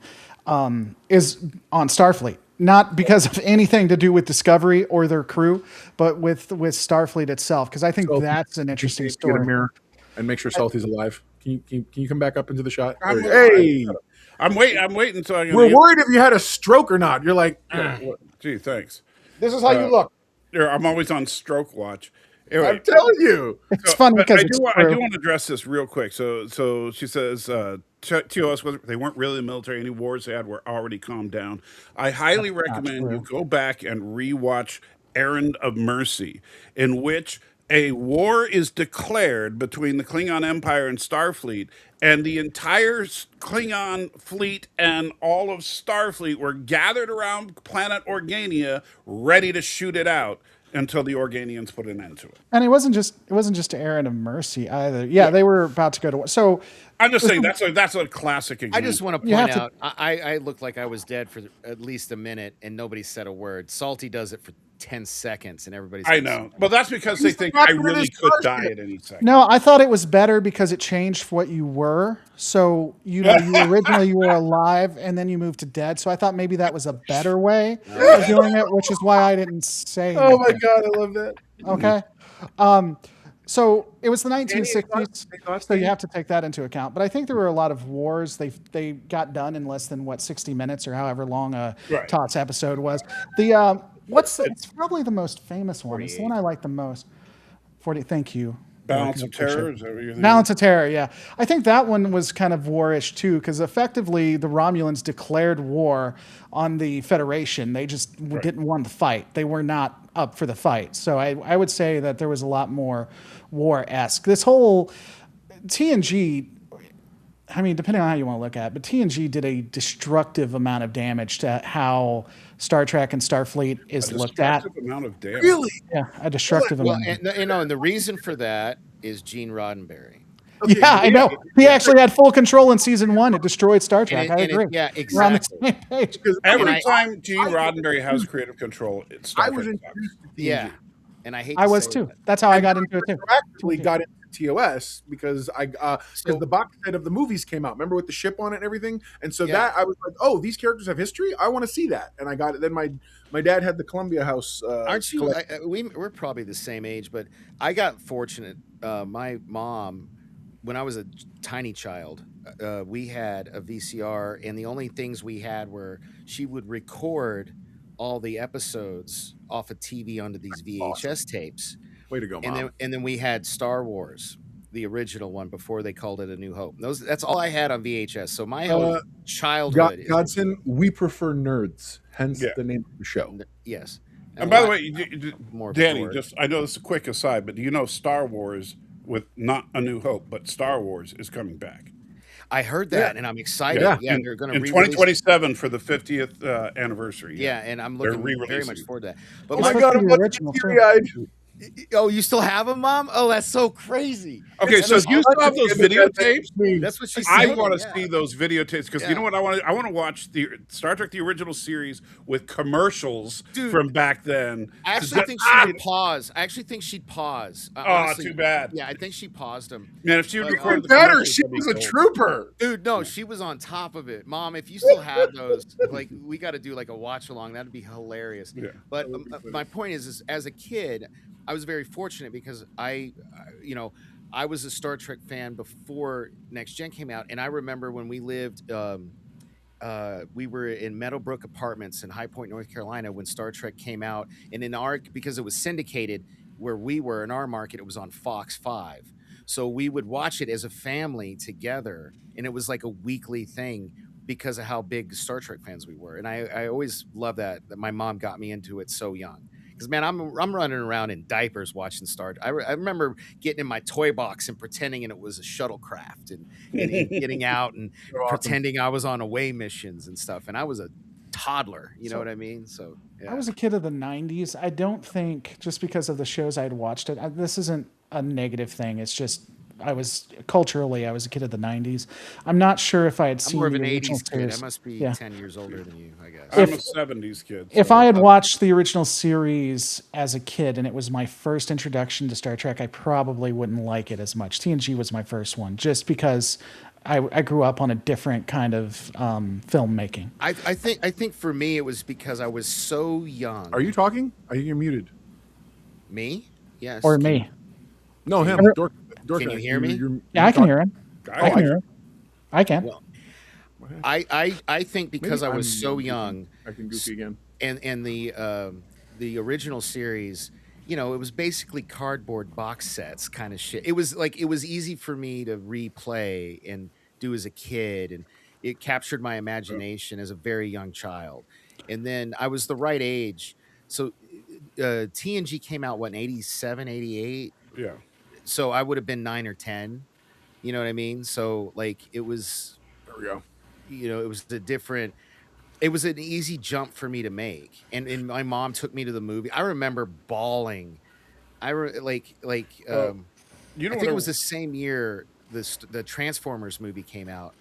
is on Starfleet. Not because of anything to do with Discovery or their crew, but with Starfleet itself. Because I think that's an interesting story. Get a mirror and make sure Salty's alive. Can you come back up into the shot? Hey, I'm waiting until we're worried if you had a stroke or not. You're like, gee, thanks. This is how you look. I'm always on stroke watch. Anyway, I'm telling you, it's fun because I do want to address this real quick. So she says TOS they weren't really the military. Any wars they had were already calmed down. I highly recommend you go back and rewatch Errand of Mercy, in which a war is declared between the Klingon Empire and Starfleet, and the entire Klingon fleet and all of Starfleet were gathered around planet Organia, ready to shoot it out until the Organians put an end to it. And it wasn't just Errand of Mercy either. Yeah, they were about to go to war. So I'm just saying that's a classic example. I just want to point out I looked like I was dead for at least a minute and nobody said a word. Salty does it for 10 seconds and everybody's I know. But that's because they think I really could die at any second. No, I thought it was better because it changed what you were. So you originally you were alive and then you moved to dead. So I thought maybe that was a better way of doing it, which is why I didn't say anything. Oh my God, I love that. Okay. So it was the 1960s, so you have to take that into account. But I think there were a lot of wars. They got done in less than 60 minutes or however long a TOTS episode was. It's probably the most famous one. 48. It's the one I like the most. 40. Thank you. Balance of Terror. Is that what you're thinking? Balance of Terror. Yeah, I think that one was kind of warish too, because effectively the Romulans declared war on the Federation. They just didn't want to fight. They were not up for the fight. So I would say that there was a lot more war-esque. This whole TNG. I mean, depending on how you want to look at it, but TNG did a destructive amount of damage to how Star Trek and Starfleet is looked at. Amount of damage. Really? Yeah, a destructive amount. And the reason for that is Gene Roddenberry. Okay, yeah, I know. He actually had full control in season 1. It destroyed Star Trek. I agree. Yeah, exactly. We're on the same page. Every time Gene Roddenberry has creative control, it's Star Trek. introduced to TNG. Yeah. and I hate I to was say too. that. That's how I got into it too. Actually got into TOS because the box set of the movies came out. Remember with the ship on it and everything. And so Yeah. that I was like, oh, these characters have history. I want to see that, and I got it. Then my dad had the Columbia House. Aren't you? collection. We're probably the same age, but I got fortunate. My mom, when I was a tiny child, we had a VCR, and the only things we had were she would record all the episodes off of TV onto these VHS tapes, Way to go, Mom. and then we had Star Wars, the original one before they called it A New Hope. That's all I had on VHS. So my whole childhood is Godson, we prefer nerds, hence Yeah. the name of the show. yes. And by the a lot way, more of a Danny, dork. I know this is a quick aside, but do you know Star Wars with not A New Hope, but Star Wars is coming back? I heard that, and I'm excited. Yeah. Yeah, they're going to in 2027 for the 50th anniversary. Yeah, and I'm They're looking very re-releasing much it. forward to that. But Oh my It's God, supposed to I'm be about to original, get too. teary-eyed. oh, you still have them, Mom? Oh, that's so crazy. Okay, That's so just if you still have those videotapes, That's what she said. I want to yeah. see those videotapes because Yeah. you know what I want to. I want to watch the Star Trek: The Original Series with commercials Dude, from back then. I actually think she would pause. I actually think she'd pause. Honestly, too bad. Yeah, I think she paused them. Man, if she would But, record the Better, commercials, she that'd be was a cool. trooper. Dude, no, she was on top of it. Mom, if you still have those, like, we got to do like a watch along. That'd be hilarious. Yeah. But my point is, as a kid, I was very fortunate because I was a Star Trek fan before Next Gen came out, and I remember when we lived. We were in Meadowbrook Apartments in High Point, North Carolina, when Star Trek came out, and because it was syndicated where we were in our market, it was on Fox 5. So we would watch it as a family together, and it was like a weekly thing because of how big Star Trek fans we were. And I always loved that my mom got me into it so young. Because man, I'm running around in diapers watching Star. I remember getting in my toy box and pretending it was a shuttlecraft and getting out and pretending I was on away missions and stuff. And I was a toddler, you know what I mean? So yeah. I was a kid of the 90s. I don't think just because of the shows I'd watched it, this isn't a negative thing. It's just I was a kid of the 90s. I'm not sure if I had I'm seen more of the an original 80s kid. series. I must be Yeah. 10 years older than you, I guess. I'm a 70s kid. If so- I had watched the original series as a kid and it was my first introduction to Star Trek, I probably wouldn't like it as much. TNG was my first one, just because I grew up on a different kind of filmmaking. I think for me it was because I was so young. Are you talking? You're muted. Me? Yes. Or me. No, him. Dork, Can you hear me? Yeah, I can hear him. I I can hear him. I can. Well, I think because Maybe I was I'm so goofy. young, I can goofy again. and the original series, it was basically cardboard box sets kind of shit. It was easy for me to replay and do as a kid, and it captured my imagination as a very young child. And then I was the right age. So TNG came out in 87, 88. Yeah. So I would have been 9 or 10. You know what I mean? So like it was, There we go. it was an easy jump for me to make. And my mom took me to the movie. I remember bawling. You know I think what it was the same year the Transformers movie came out.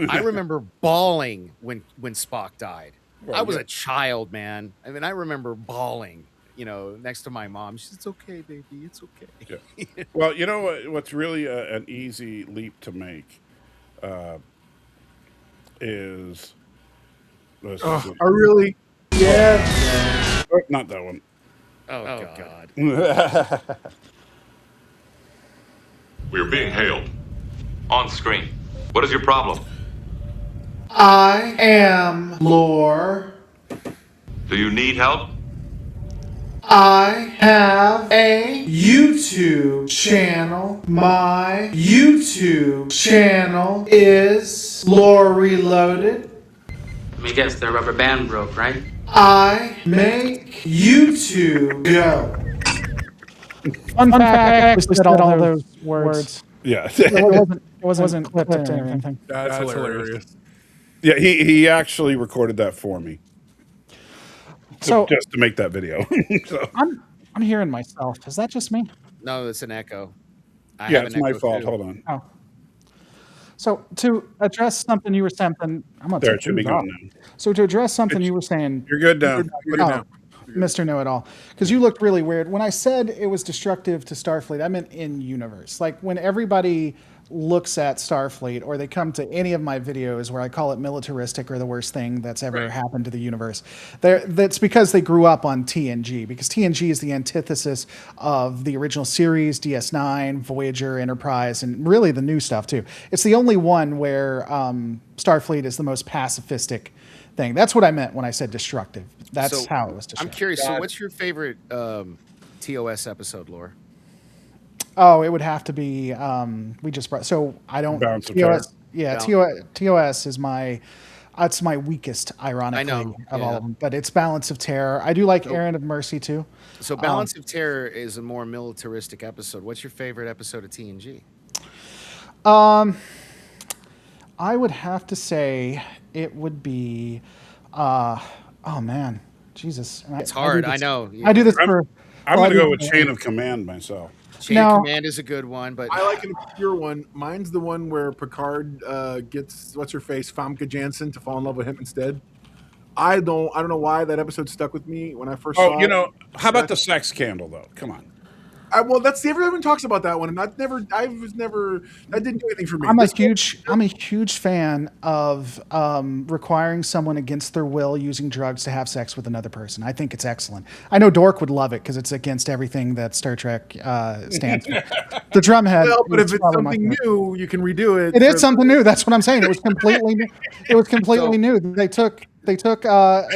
I remember bawling when Spock died. Well, I was yeah. a child, man. I mean, I remember bawling, next to my mom. She said, "It's okay, baby. It's okay." Yeah. Well, you know what's really an easy leap to make is. Let's see. I really. Yeah. Not that one. Oh God. We are being hailed. On screen. What is your problem? I am Lore. Do you need help? I have a YouTube channel. My YouTube channel is Lore Reloaded. Let me guess, their rubber band broke, right? I make YouTube go. Fun fact, I said all those words. Yeah. It wasn't clipped or anything. That's hilarious. Yeah, he actually recorded that for me. So Just to make that video. So, I'm hearing myself. Is that just me? No, it's an echo. I yeah, have it's an my echo, fault. too. Hold on. Oh. So to address something you were saying, I'm gonna There, take it should be these good off. now. So to address something you were saying, You're good now. You're good now. Mr. Know-It-All, because you looked really weird. When I said it was destructive to Starfleet, I meant in universe. Like when everybody looks at Starfleet or they come to any of my videos where I call it militaristic or the worst thing that's ever happened to the universe, that's because they grew up on TNG, because TNG is the antithesis of the original series, DS9, Voyager, Enterprise, and really the new stuff too. It's the only one where Starfleet is the most pacifistic thing. That's what I meant when I said destructive. That's how it was destructive. I'm curious. So, what's your favorite TOS episode, Laura? Oh, it would have to be. We just brought. So I don't. Balance of Terror. Yeah, TOS is my. It's my weakest, ironically, of all of them. But it's Balance of Terror. I do like Errand of Mercy too. So Balance of Terror is a more militaristic episode. What's your favorite episode of TNG? I would have to say it would be. Oh man, Jesus! It's hard. I know. I do this for. I'm going to go with Chain of Command myself. Chain of Command is a good one, but I like an obscure one. Mine's the one where Picard gets what's her face, Famke Janssen, to fall in love with him instead. I don't know why that episode stuck with me when I first saw it. How about the sex scandal though? Come on. Well, that's everyone talks about that one, and that didn't do anything for me. I'm a huge fan of requiring someone against their will using drugs to have sex with another person. I think it's excellent. I know Dork would love it because it's against everything that Star Trek stands for. The drumhead. Well, but if it's something new, you can redo it. It is something new. That's what I'm saying. It was completely new. It was completely new. They took a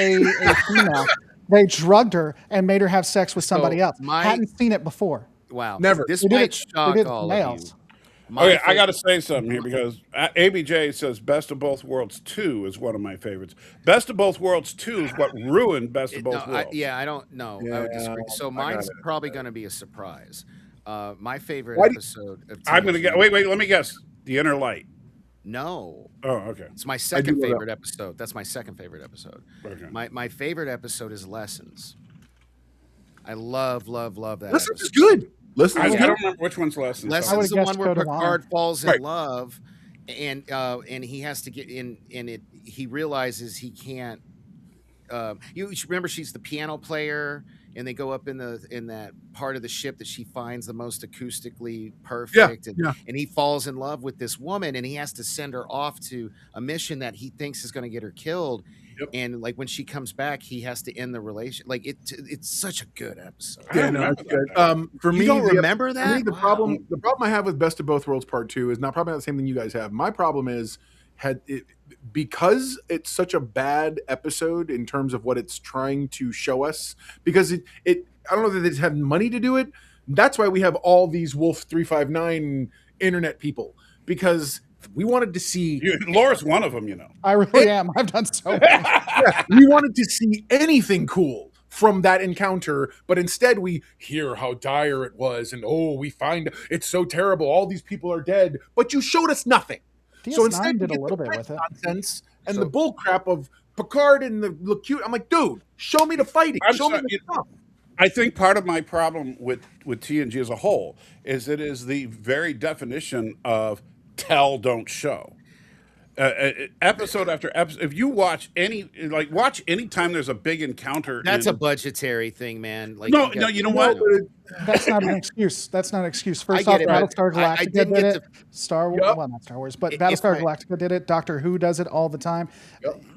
female. They drugged her and made her have sex with somebody else. Hadn't seen it before. Wow. Never. This might shock all of you. Okay, I got to say something here because ABJ says Best of Both Worlds 2 is one of my favorites. Best of Both Worlds 2 is what ruined Best of Both Worlds. I don't know. I would disagree. So mine's probably going to be a surprise. My favorite episode of TNG. I'm going to get. Wait. Let me guess. The Inner Light. No. Oh, okay. It's my second favorite episode. That's my second favorite episode. Okay. My favorite episode is Lessons. I love that. Lessons is good. Lessons. I don't remember which one's Lessons. Lessons is the one where Picard falls in love, and he has to get in, and he realizes he can't. You remember she's the piano player, and they go up in that part of the ship that she finds the most acoustically perfect, and he falls in love with this woman, and he has to send her off to a mission that he thinks is going to get her killed. Yep. And like when she comes back, he has to end the relation. Like it's such a good episode. Yeah, no, it's good. For me, you don't remember that? For me, the problem I have with Best of Both Worlds Part 2 is probably not the same thing you guys have. My problem is because it's such a bad episode in terms of what it's trying to show us. Because I don't know that they just have money to do it. That's why we have all these Wolf 359 internet people, because we wanted to see. Laura's one of them, I really am. I've done so many. We wanted to see anything cool from that encounter, but instead we hear how dire it was, and we find it's so terrible. All these people are dead, but you showed us nothing. DS9 so instead, did a little bit with it. Nonsense and the bull crap of Picard and the look cute. I'm like, dude, show me the fighting. Show me the stuff. I think part of my problem with TNG as a whole is it is the very definition of tell, don't show. Episode after episode, if you watch any time there's a big encounter, that's a budgetary thing, man. Like, no, you know what? That's not an excuse. First off, Battlestar Galactica did it. Star Wars, well, not Star Wars, but Battlestar Galactica did it. Doctor Who does it all the time.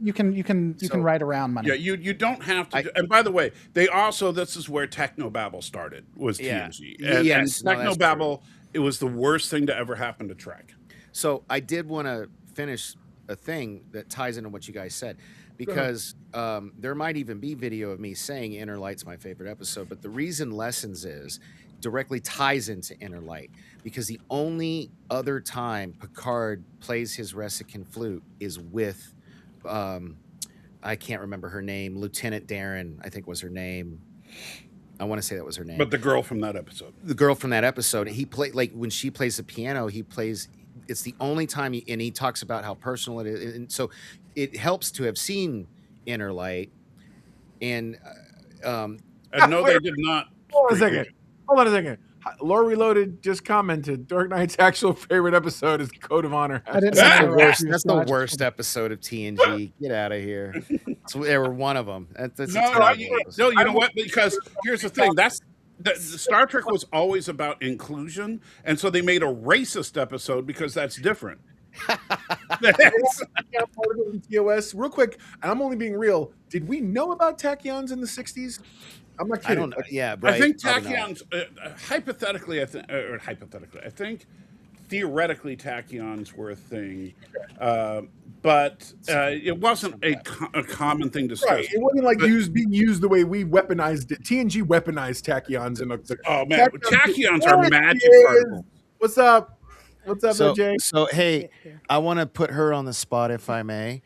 You can write around money. Yeah, you don't have to. And by the way, this is where Technobabble started. Was TNG? And Technobabble, it was the worst thing to ever happen to Trek. So I did want to finish a thing that ties into what you guys said, because there might even be video of me saying Inner Light's my favorite episode, but the reason Lessons directly ties into Inner Light, because the only other time Picard plays his Resican flute is with I can't remember her name, Lieutenant Darren, I think was her name. I want to say that was her name. But the girl from that episode. He played, like when she plays the piano, it's the only time he talks about how personal it is. And so it helps to have seen Inner Light. And no, they did not. Hold on a second. Lore Reloaded just commented Dark Knight's actual favorite episode is Code of Honor. That's the worst episode of TNG. Get out of here. They were one of them. That's No, you know what? Because here's the thing. The Star Trek was always about inclusion, and so they made a racist episode because that's different. TOS real quick, and I'm only being real. Did we know about tachyons in the 60s? I'm not kidding. I don't know. Yeah, right. I think tachyons, hypothetically, I think theoretically tachyons were a thing, but it wasn't a common thing to discuss. Right. It wasn't like being used the way we weaponized it. TNG weaponized tachyons. Oh man, tachyons are magic particles. What's up? What's up, Jay? So hey, I want to put her on the spot if I may.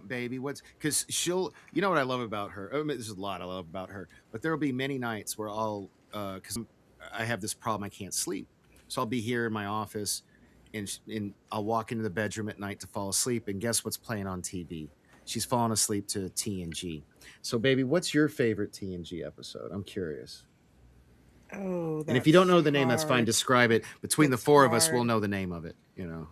Baby, because you know what I love about her. I mean, there's a lot I love about her, but there will be many nights where because I have this problem, I can't sleep. So I'll be here in my office and I'll walk into the bedroom at night to fall asleep. And guess what's playing on TV? She's falling asleep to TNG. So baby, what's your favorite TNG episode? I'm curious. Oh, and if you don't know the name, that's fine. Describe it. Between the four of us, we'll know the name of it, you know?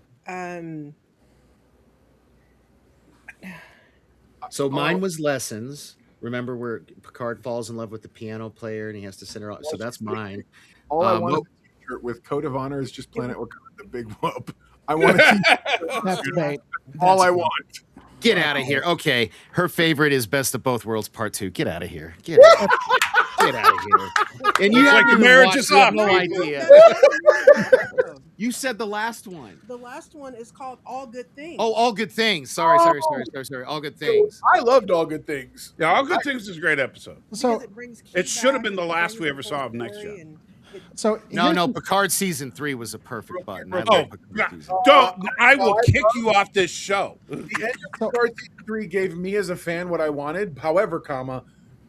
So mine was Lessons. Remember where Picard falls in love with the piano player and he has to send her out. So that's mine. All I want is a t-shirt with Code of Honor is just Planet Wakanda, the big whoop. I want to see That's right. all I want. Get out of here. Okay. Her favorite is Best of Both Worlds Part 2. Get out of here. Get out of here. And you like the marriage is up. No idea. You said the last one. The last one is called All Good Things. Oh, All Good Things. Sorry. All Good Things. I loved All Good Things. Yeah, All Good Things is a great episode. So it should have been the last we ever saw of Next Gen. So no, Picard season 3 was a perfect button. I will kick you off this show. The end of Picard season 3 gave me as a fan what I wanted. However,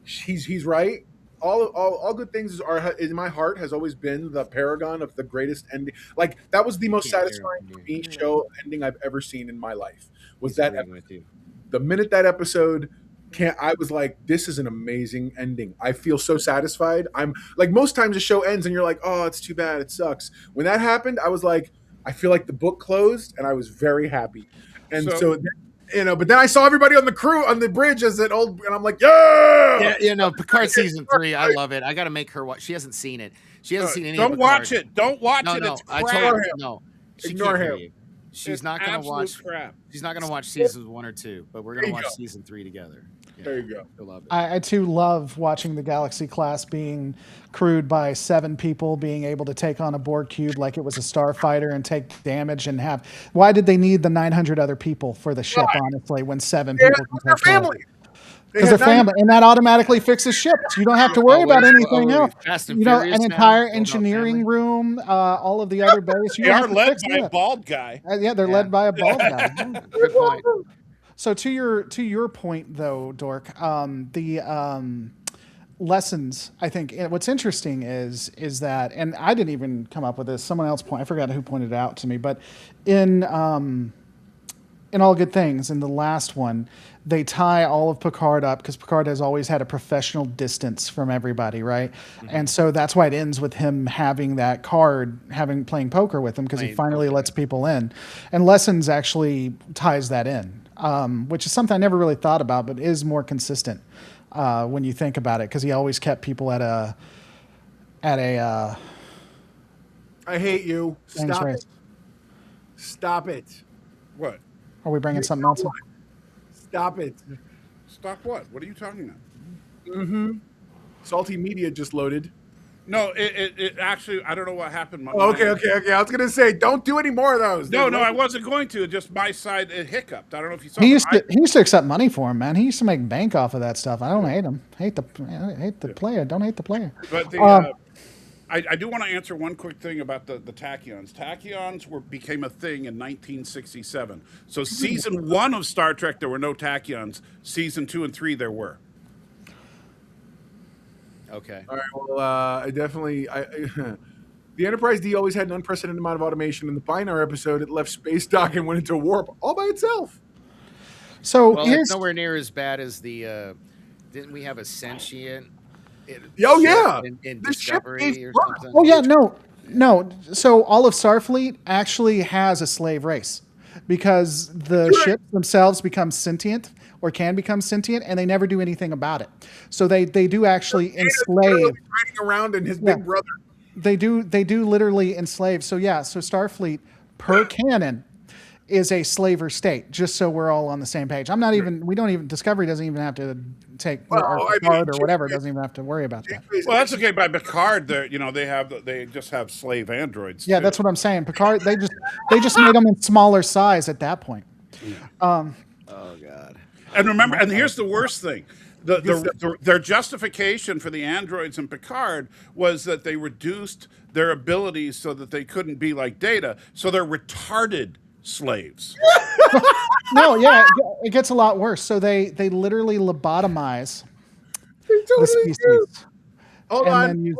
he's right. All Good Things are in my heart has always been the paragon of the greatest ending. Like that was the most satisfying for me show ending I've ever seen in my life. Was that the minute that episode I was like, this is an amazing ending. I feel so satisfied. I'm like, most times a show ends and you're like, oh, it's too bad. It sucks. When that happened, I was like, I feel like the book closed and I was very happy. And so you know, but then I saw everybody on the crew on the bridge as and I'm like, yeah. You know, Picard season 3, I love it. I got to make her watch. She hasn't seen it. She hasn't seen any. Don't watch it. Don't watch it. It's crap. I told her no. Ignore him. She's not going to watch. Crap. She's not going to watch seasons 1 or 2, but we're going to watch season 3 together. Yeah, there you go. I love it. I too love watching the Galaxy class being crewed by 7 people, being able to take on a Borg cube like it was a starfighter and take damage and have. Why did they need the 900 other people for the ship? Honestly, when 7 people can take family. Because they're family, and that automatically fixes ships. You don't have to worry about anything else. You know, an entire engineering room, all of the other bases. They are led by a bald guy. They're led by a bald guy. Good point. So to your point though, Dork, the lessons. I think what's interesting is that, and I didn't even come up with this. Someone else I forgot who pointed it out to me, but in All Good Things, in the last one, they tie all of Picard up because Picard has always had a professional distance from everybody, right? Mm-hmm. And so that's why it ends with him having that card, playing poker with him because he finally lets people in. And Lessons actually ties that in, which is something I never really thought about, but is more consistent when you think about it because he always kept people at a. I hate you. Stop it. Stop it. What? Are we bringing something else in? Stop it. Stop what? What are you talking about? Mm-hmm. Salty Media just loaded. No, it actually, I don't know what happened. Okay. I was going to say, don't do any more of those. No, I wasn't going to. Just my side, it hiccuped. I don't know if you saw He used to accept money for him, man. He used to make bank off of that stuff. I don't hate him. I hate the player. Don't hate the player. But I do want to answer one quick thing about the tachyons. Tachyons became a thing in 1967. So season 1 of Star Trek, there were no tachyons. Season 2 and 3, there were. Okay. All right. Well, I definitely. The Enterprise D always had an unprecedented amount of automation. In the Byler episode, it left space dock and went into warp all by itself. So it's nowhere near as bad as the. Didn't we have a sentient? In Discovery or something. Oh yeah, no. So all of Starfleet actually has a slave race because the ships themselves become sentient or can become sentient, and they never do anything about it. So they do actually enslave. Riding around in his big brother. They do literally enslave. So yeah, so Starfleet per canon is a slaver state, just so we're all on the same page. Discovery doesn't even have to take or Picard or whatever, doesn't even have to worry about that. Well, that's okay. By Picard, they just have slave androids. Yeah, that's what I'm saying. Picard, they just made them in smaller size at that point. Oh God. And remember, and here's the worst thing. Their justification for the androids in Picard was that they reduced their abilities so that they couldn't be like Data, so they're retarded slaves. No, yeah, it gets a lot worse. So they literally lobotomize the species. Hold on. And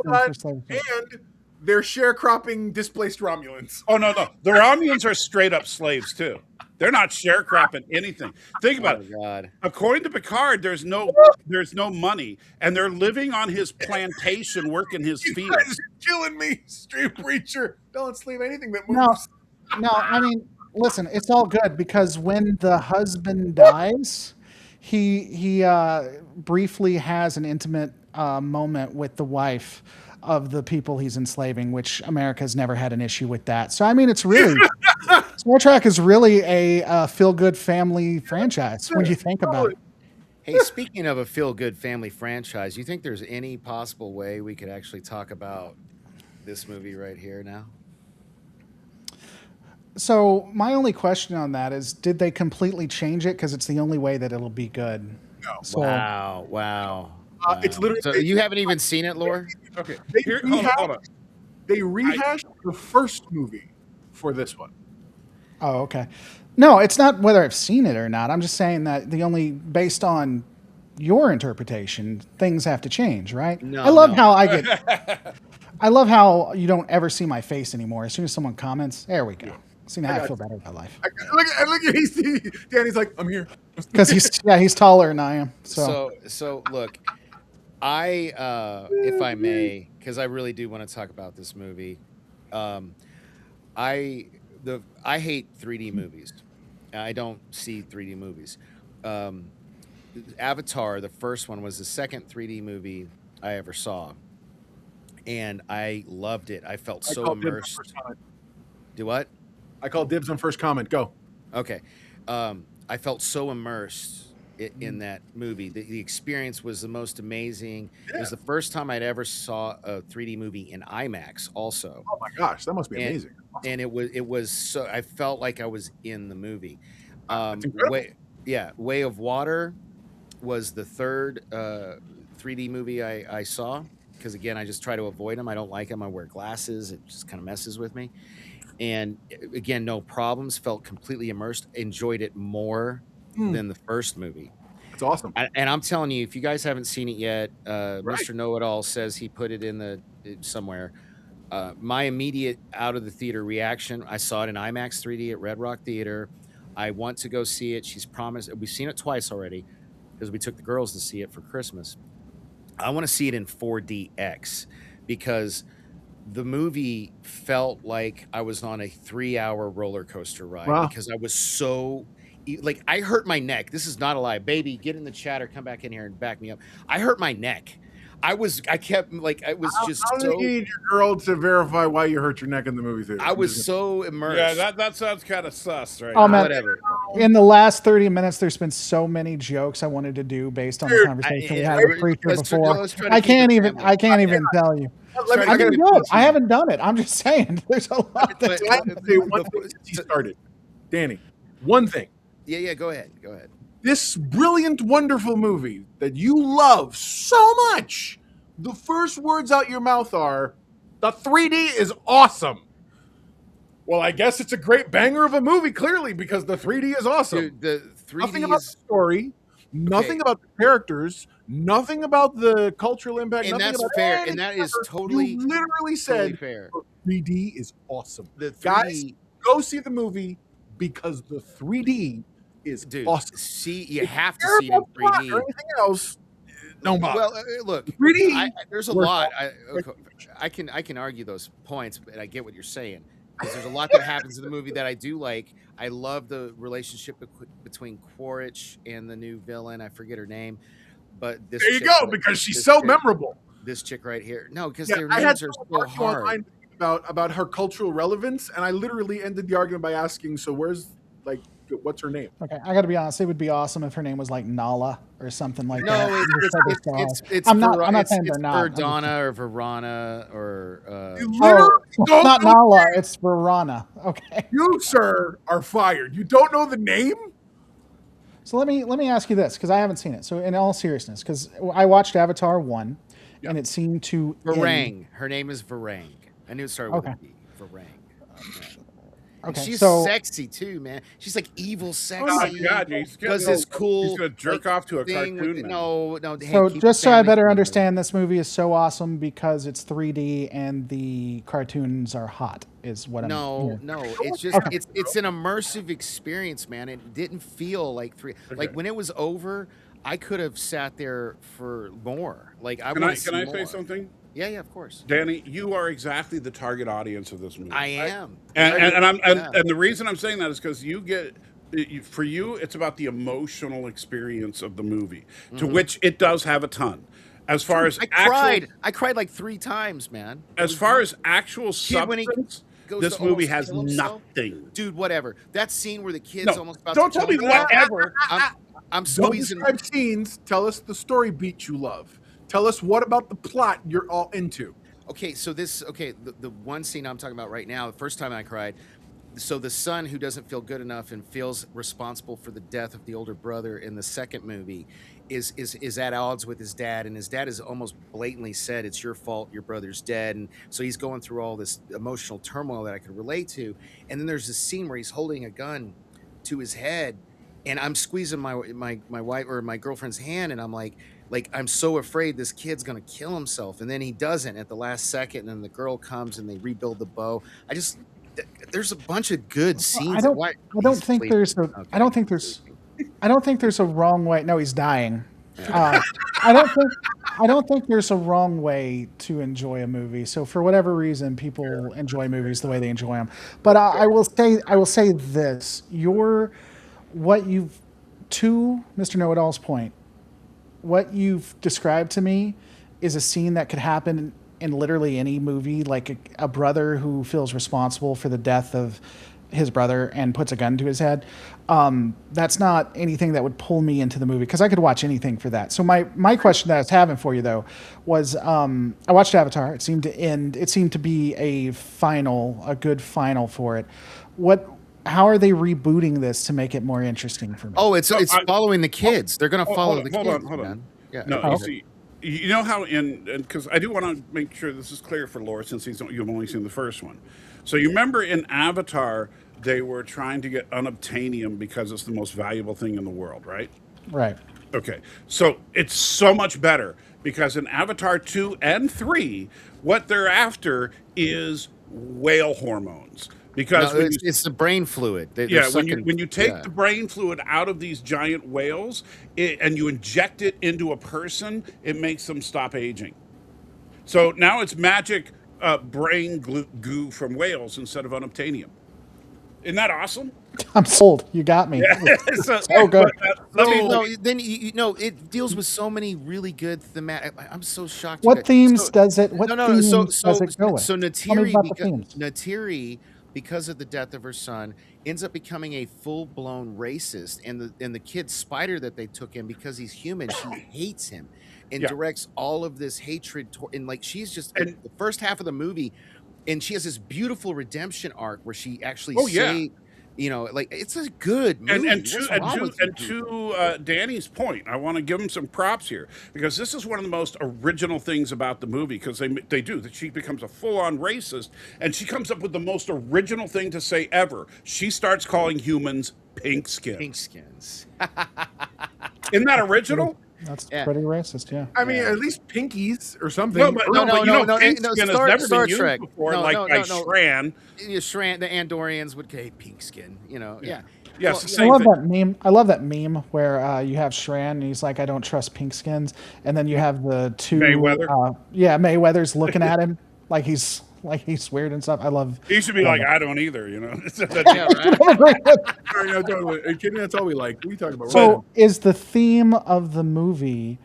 they're sharecropping displaced Romulans. Oh, no. The Romulans are straight up slaves, too. They're not sharecropping anything. Think about it. God. According to Picard, there's no money, and they're living on his plantation, working his fields. You guys are killing me, Stream Preacher. Don't enslave anything that moves. No, I mean, listen, it's all good because when the husband dies, he briefly has an intimate moment with the wife of the people he's enslaving, which America's never had an issue with that. So, I mean, it's really, Star Trek is really a feel-good family franchise when you think about it. Hey, speaking of a feel-good family franchise, you think there's any possible way we could actually talk about this movie right here now? So, my only question on that is, did they completely change it? Because it's the only way that it'll be good. No. So, Wow. It's literally. So you haven't even seen it, Lore? Okay. Hold on. They rehashed the first movie for this one. Oh, okay. No, it's not whether I've seen it or not. I'm just saying that based on your interpretation, things have to change, right? No, I love how you don't ever see my face anymore. As soon as someone comments, there we go. See, now I feel better about life. Look at Danny's like, I'm here. Because he's taller than I am. So look, if I may, because I really do want to talk about this movie. I hate 3D movies. I don't see 3D movies. Avatar, the first one, was the second 3D movie I ever saw, and I loved it. I felt so immersed. Do what? I call dibs on first comment. Go. Okay. I felt so immersed in that movie. The experience was the most amazing. Yeah. It was the first time I'd ever saw a 3D movie in IMAX also. Oh my gosh, that must be amazing. Awesome. And it was so, I felt like I was in the movie. Way of Water was the third 3D movie I saw, because again, I just try to avoid them. I don't like them. I wear glasses. It just kind of messes with me. And again, no problems, felt completely immersed, enjoyed it more than the first movie. It's awesome. And I'm telling you, if you guys haven't seen it yet, Mr. Know-It-All says he put it in somewhere. My immediate out of the theater reaction, I saw it in IMAX 3D at Red Rock Theater. I want to go see it. She's promised. We've seen it twice already because we took the girls to see it for Christmas. I want to see it in 4DX because the movie felt like I was on a 3-hour roller coaster ride because I was so I hurt my neck. This is not a lie. Baby, get in the chat or come back in here and back me up. I hurt my neck. I was so. You need your girl to verify why you hurt your neck in the movie theater. I was so immersed. Yeah, that sounds kind of sus, right? Oh, man. Whatever. In the last 30 minutes, there's been so many jokes I wanted to do based on the conversation we had with Preacher before. I can't even tell you. I haven't done it. I'm just saying. There's a lot. He started. Danny, one thing. Yeah. Go ahead. This brilliant, wonderful movie that you love so much, the first words out your mouth are, the 3D is awesome. Well, I guess it's a great banger of a movie, clearly, because the 3D is awesome. Dude, the 3D nothing about the story, nothing about the characters, nothing about the cultural impact. And that's fair. And that is totally, you literally said, fair. 3D is awesome. The 3D, guys, go see the movie because the 3D is awesome. See, you have to see it in 3D. Or anything else? No, well, look, 3D. There's a lot. I can argue those points, and I get what you're saying because there's a lot that happens in the movie that I do like. I love the relationship between Quaritch and the new villain. I forget her name, but this There you chick go, right- because she's this so chick- memorable. This chick right here. No, because Yeah, their I had names are someone so argue hard. online about her cultural relevance, and I literally ended the argument by asking, "So where's like what's her name?" Okay, I got to be honest. It would be awesome if her name was like Nala or something like that. No, You just said this to us. it's I'm not saying they're it's not. I'm just- Verdana or Verana or You Oh, literally it's don't not know Nala. It's Verana. Okay. You, sir, are fired. You don't know the name? So let me ask you this, because I haven't seen it. So in all seriousness, because I watched Avatar 1, and it seemed to Varang. Her name is Varang. I knew it started with Okay. a V. Varang. Yeah. And Okay, she's so- sexy too, man. She's like evil sexy. Oh my God, he's gonna- does this cool. he's gonna jerk off to a thing cartoon with- now. No. Hey, So keep just it so I family better friendly. understand, this movie is so awesome because it's 3D and the cartoons are hot. Is what I'm. No, it's just Okay. it's an immersive experience, man. It didn't feel like like when it was over, I could have sat there for more. Like I Can want I to see say more. something? Yeah, of course. Danny, you are exactly the target audience of this movie. I am. And the reason I'm saying that is because for you, it's about the emotional experience of the movie, to which it does have a ton. As far as I cried like 3 times, man. As far as actual Kid when he substance, goes this to movie almost has kill himself? nothing. Dude, whatever. That scene where the kid's No, almost about don't to tell kill me himself. whatever. I'm Don't squeezing. describe scenes. Tell us the story beat you love. Tell us what about the plot you're all into. Okay, so the one scene I'm talking about right now, the first time I cried. So the son who doesn't feel good enough and feels responsible for the death of the older brother in the second movie is at odds with his dad, and his dad has almost blatantly said, "It's your fault, your brother's dead," and so he's going through all this emotional turmoil that I could relate to. And then there's this scene where he's holding a gun to his head, and I'm squeezing my wife or my girlfriend's hand, and I'm like I'm so afraid this kid's gonna kill himself, and then he doesn't at the last second, and then the girl comes and they rebuild the bow. There's a bunch of good scenes. I don't think there's a wrong way. No, he's dying. I don't think there's a wrong way to enjoy a movie. So for whatever reason, people enjoy movies the way they enjoy them. But I will say this: to Mr. Know-It-All's point, what you've described to me is a scene that could happen in literally any movie, like a brother who feels responsible for the death of his brother and puts a gun to his head. That's not anything that would pull me into the movie because I could watch anything for that. So my question that I was having for you though was, I watched Avatar. It seemed to be a good final for it. How are they rebooting this to make it more interesting for me? Oh, it's following the kids. They're going to follow the kids. Hold on. Man. Yeah. No, you see, you know how because I do want to make sure this is clear for Laura since you've only seen the first one. So you remember in Avatar, they were trying to get unobtainium because it's the most valuable thing in the world, right? Right. Okay. So it's so much better because in Avatar 2 and 3, what they're after is whale hormones. Because it's the brain fluid. When you take the brain fluid out of these giant whales and you inject it into a person, it makes them stop aging. So now it's magic brain goo from whales instead of unobtainium. Isn't that awesome? I'm sold. You got me. Yeah. So good. It deals with so many really good thematic. I'm so shocked. What themes does it? What themes does it go with? So Natiri, because of the death of her son, ends up becoming a full-blown racist, and the kid Spider that they took in because he's human, she hates him, and directs all of this hatred and she's just the first half of the movie, and she has this beautiful redemption arc where she actually saved. It's a good movie. And to Danny's point, I want to give him some props here because this is one of the most original things about the movie because they do that. She becomes a full-on racist and she comes up with the most original thing to say ever. She starts calling humans pink skins. Pink skins. Isn't that original? That's pretty racist, yeah. I mean, at least pinkies or something. No, pink skin has never been used Trek. before, by Shran. Shran, the Andorians would say pink skin, yeah. Yes, I love that meme. I love that meme where you have Shran and he's like, "I don't trust pink skins," and then you have the two Mayweather. Mayweather's looking at him like he's like he's weird and stuff. I love. He should be like, I don't either, you know. Yeah, right. Sorry, no, totally. Are you kidding? That's all we like. What are you talking about? So is the theme of the movie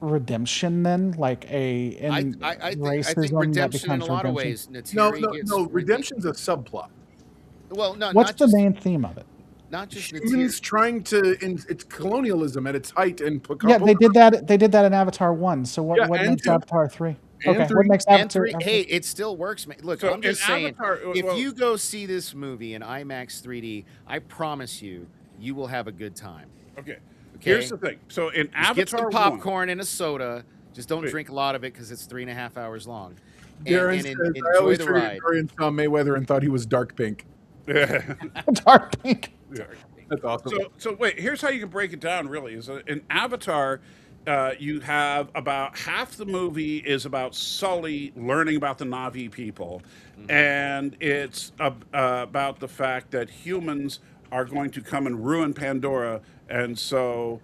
redemption then, like a I in think racism redemption that in becomes a lot of redemption? ways. No, Natiri gets redemption's a subplot. Well, no, What's not the just, main theme of it? not just Humans Natiri. trying to. It's colonialism at its height, and Yeah, they did that. They did that in Avatar 1. So what? Yeah, What and makes 2. Avatar 3? And Okay, 3. what makes And Avatar? hey, it still works, man. Look, So I'm just in saying, Avatar, if well- you go see this movie in IMAX 3D, I promise you, you will have a good time. Okay. Okay? Here's the thing. So in Just get some Avatar 1, popcorn and a soda. Just don't Wait. drink a lot of it because it's 3.5 hours long. Darren And says, I enjoy always the treated ride. Dorian Tom Mayweather and thought he was dark pink. Dark pink. That's awesome. So wait, here's how you can break it down. Really, is in Avatar, you have about half the movie is about Sully learning about the Na'vi people, and it's about the fact that humans are going to come and ruin Pandora, and so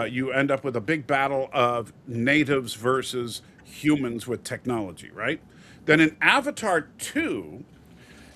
you end up with a big battle of natives versus humans with technology, right? Then in Avatar 2,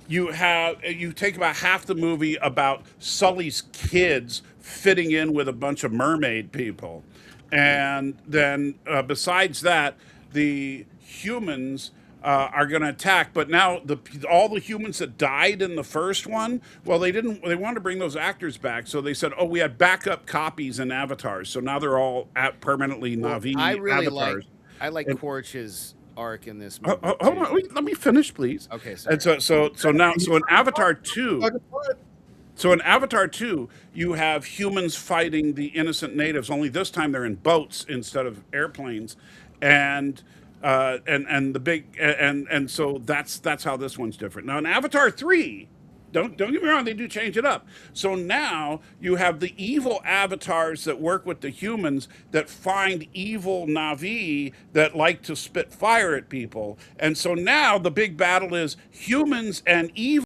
you take about half the movie about Sully's kids fitting in with a bunch of mermaid people, and then besides that, the humans are going to attack. But now all the humans that died in the first one, well, they wanted to bring those actors back, so they said, oh, we had backup copies in avatars, so now they're all permanently Na'vi I really avatars. like Quaritch's arc in this movie. Hold on, let me finish, please. Okay, sorry. And so in Avatar 2, so in Avatar 2, you have humans fighting the innocent natives. Only this time they're in boats instead of airplanes, and the big and so that's how this one's different. Now in Avatar 3. Don't get me wrong, they do change it up. So now you have the evil avatars that work with the humans that find evil Na'vi that like to spit fire at people. And so now the big battle is humans and evil